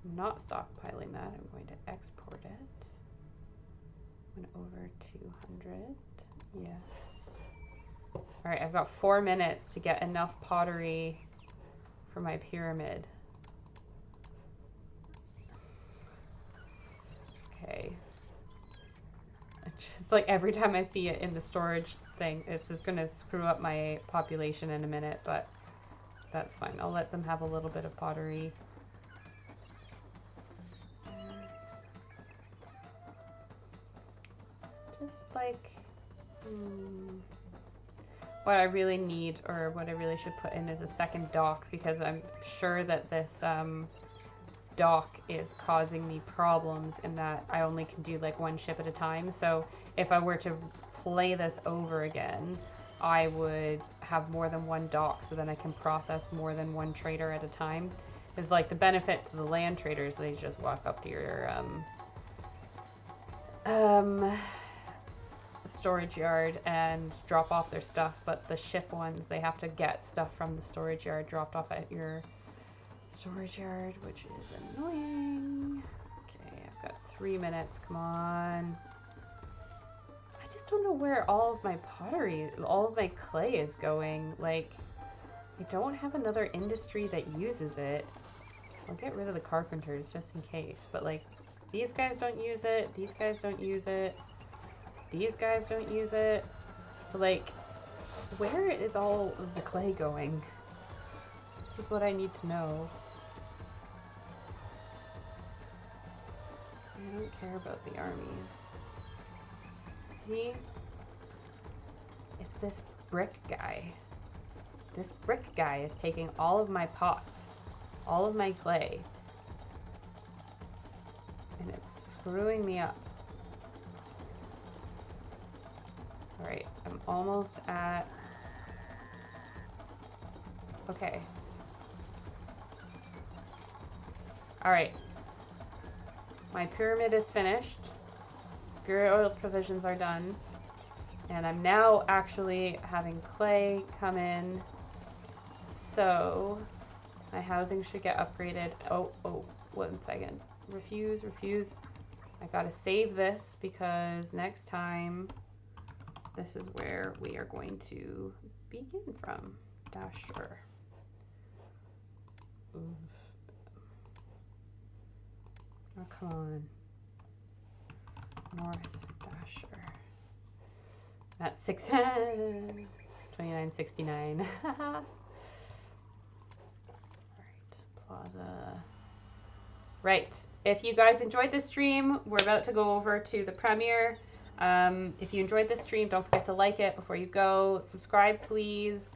[SPEAKER 1] I'm not stockpiling that. I'm going to export it. Went over 200. Yes. All right, I've got 4 minutes to get enough pottery for my pyramid. Okay. Just like every time I see it in the storage thing, it's just gonna screw up my population in a minute, but that's fine. I'll let them have a little bit of pottery. Just like what I really need, or what I really should put in, is a second dock, because I'm sure that this dock is causing me problems in that I only can do like one ship at a time. So if I were to play this over again, I would have more than one dock, so then I can process more than one trader at a time. It's like the benefit to the land traders, they just walk up to your storage yard and drop off their stuff, but the ship ones, they have to get stuff from the storage yard dropped off at your storage yard, which is annoying. Okay, I've got 3 minutes, come on. I just don't know where all of my pottery, all of my clay is going. Like, I don't have another industry that uses it. I'll get rid of the carpenters just in case, but like, these guys don't use it, these guys don't use it, these guys don't use it. So like, where is all of the clay going? This is what I need to know. I don't care about the armies. See? It's this brick guy. This brick guy is taking all of my pots, all of my clay, and it's screwing me up. Alright, I'm almost at... Okay. Alright. My pyramid is finished. Pure oil provisions are done. And I'm now actually having clay come in. So, my housing should get upgraded. Oh, 1 second. Refuse. I gotta save this because next time, this is where we are going to begin from. Dahshur. Oh, come on. North Dahshur. At 2969. Alright, plaza. Right. If you guys enjoyed this stream, we're about to go over to the premiere. If you enjoyed this stream, don't forget to like it before you go. Subscribe, please.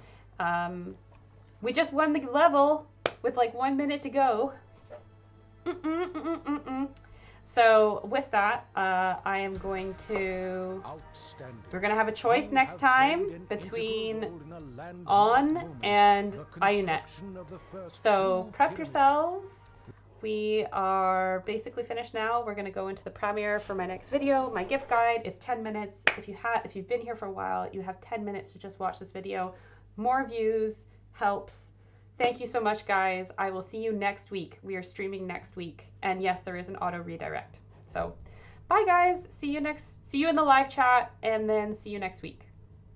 [SPEAKER 1] We just won the level with like 1 minute to go. So with that, I am going to... We're going to have a choice next time between On and Ayunet. So prep yourselves. We are basically finished now. We're going to go into the premiere for my next video. My gift guide is 10 minutes. If you've been here for a while, you have 10 minutes to just watch this video. More views helps. Thank you so much, guys. I will see you next week. We are streaming next week. And yes, there is an auto redirect. So bye, guys. See you in the live chat, and then see you next week.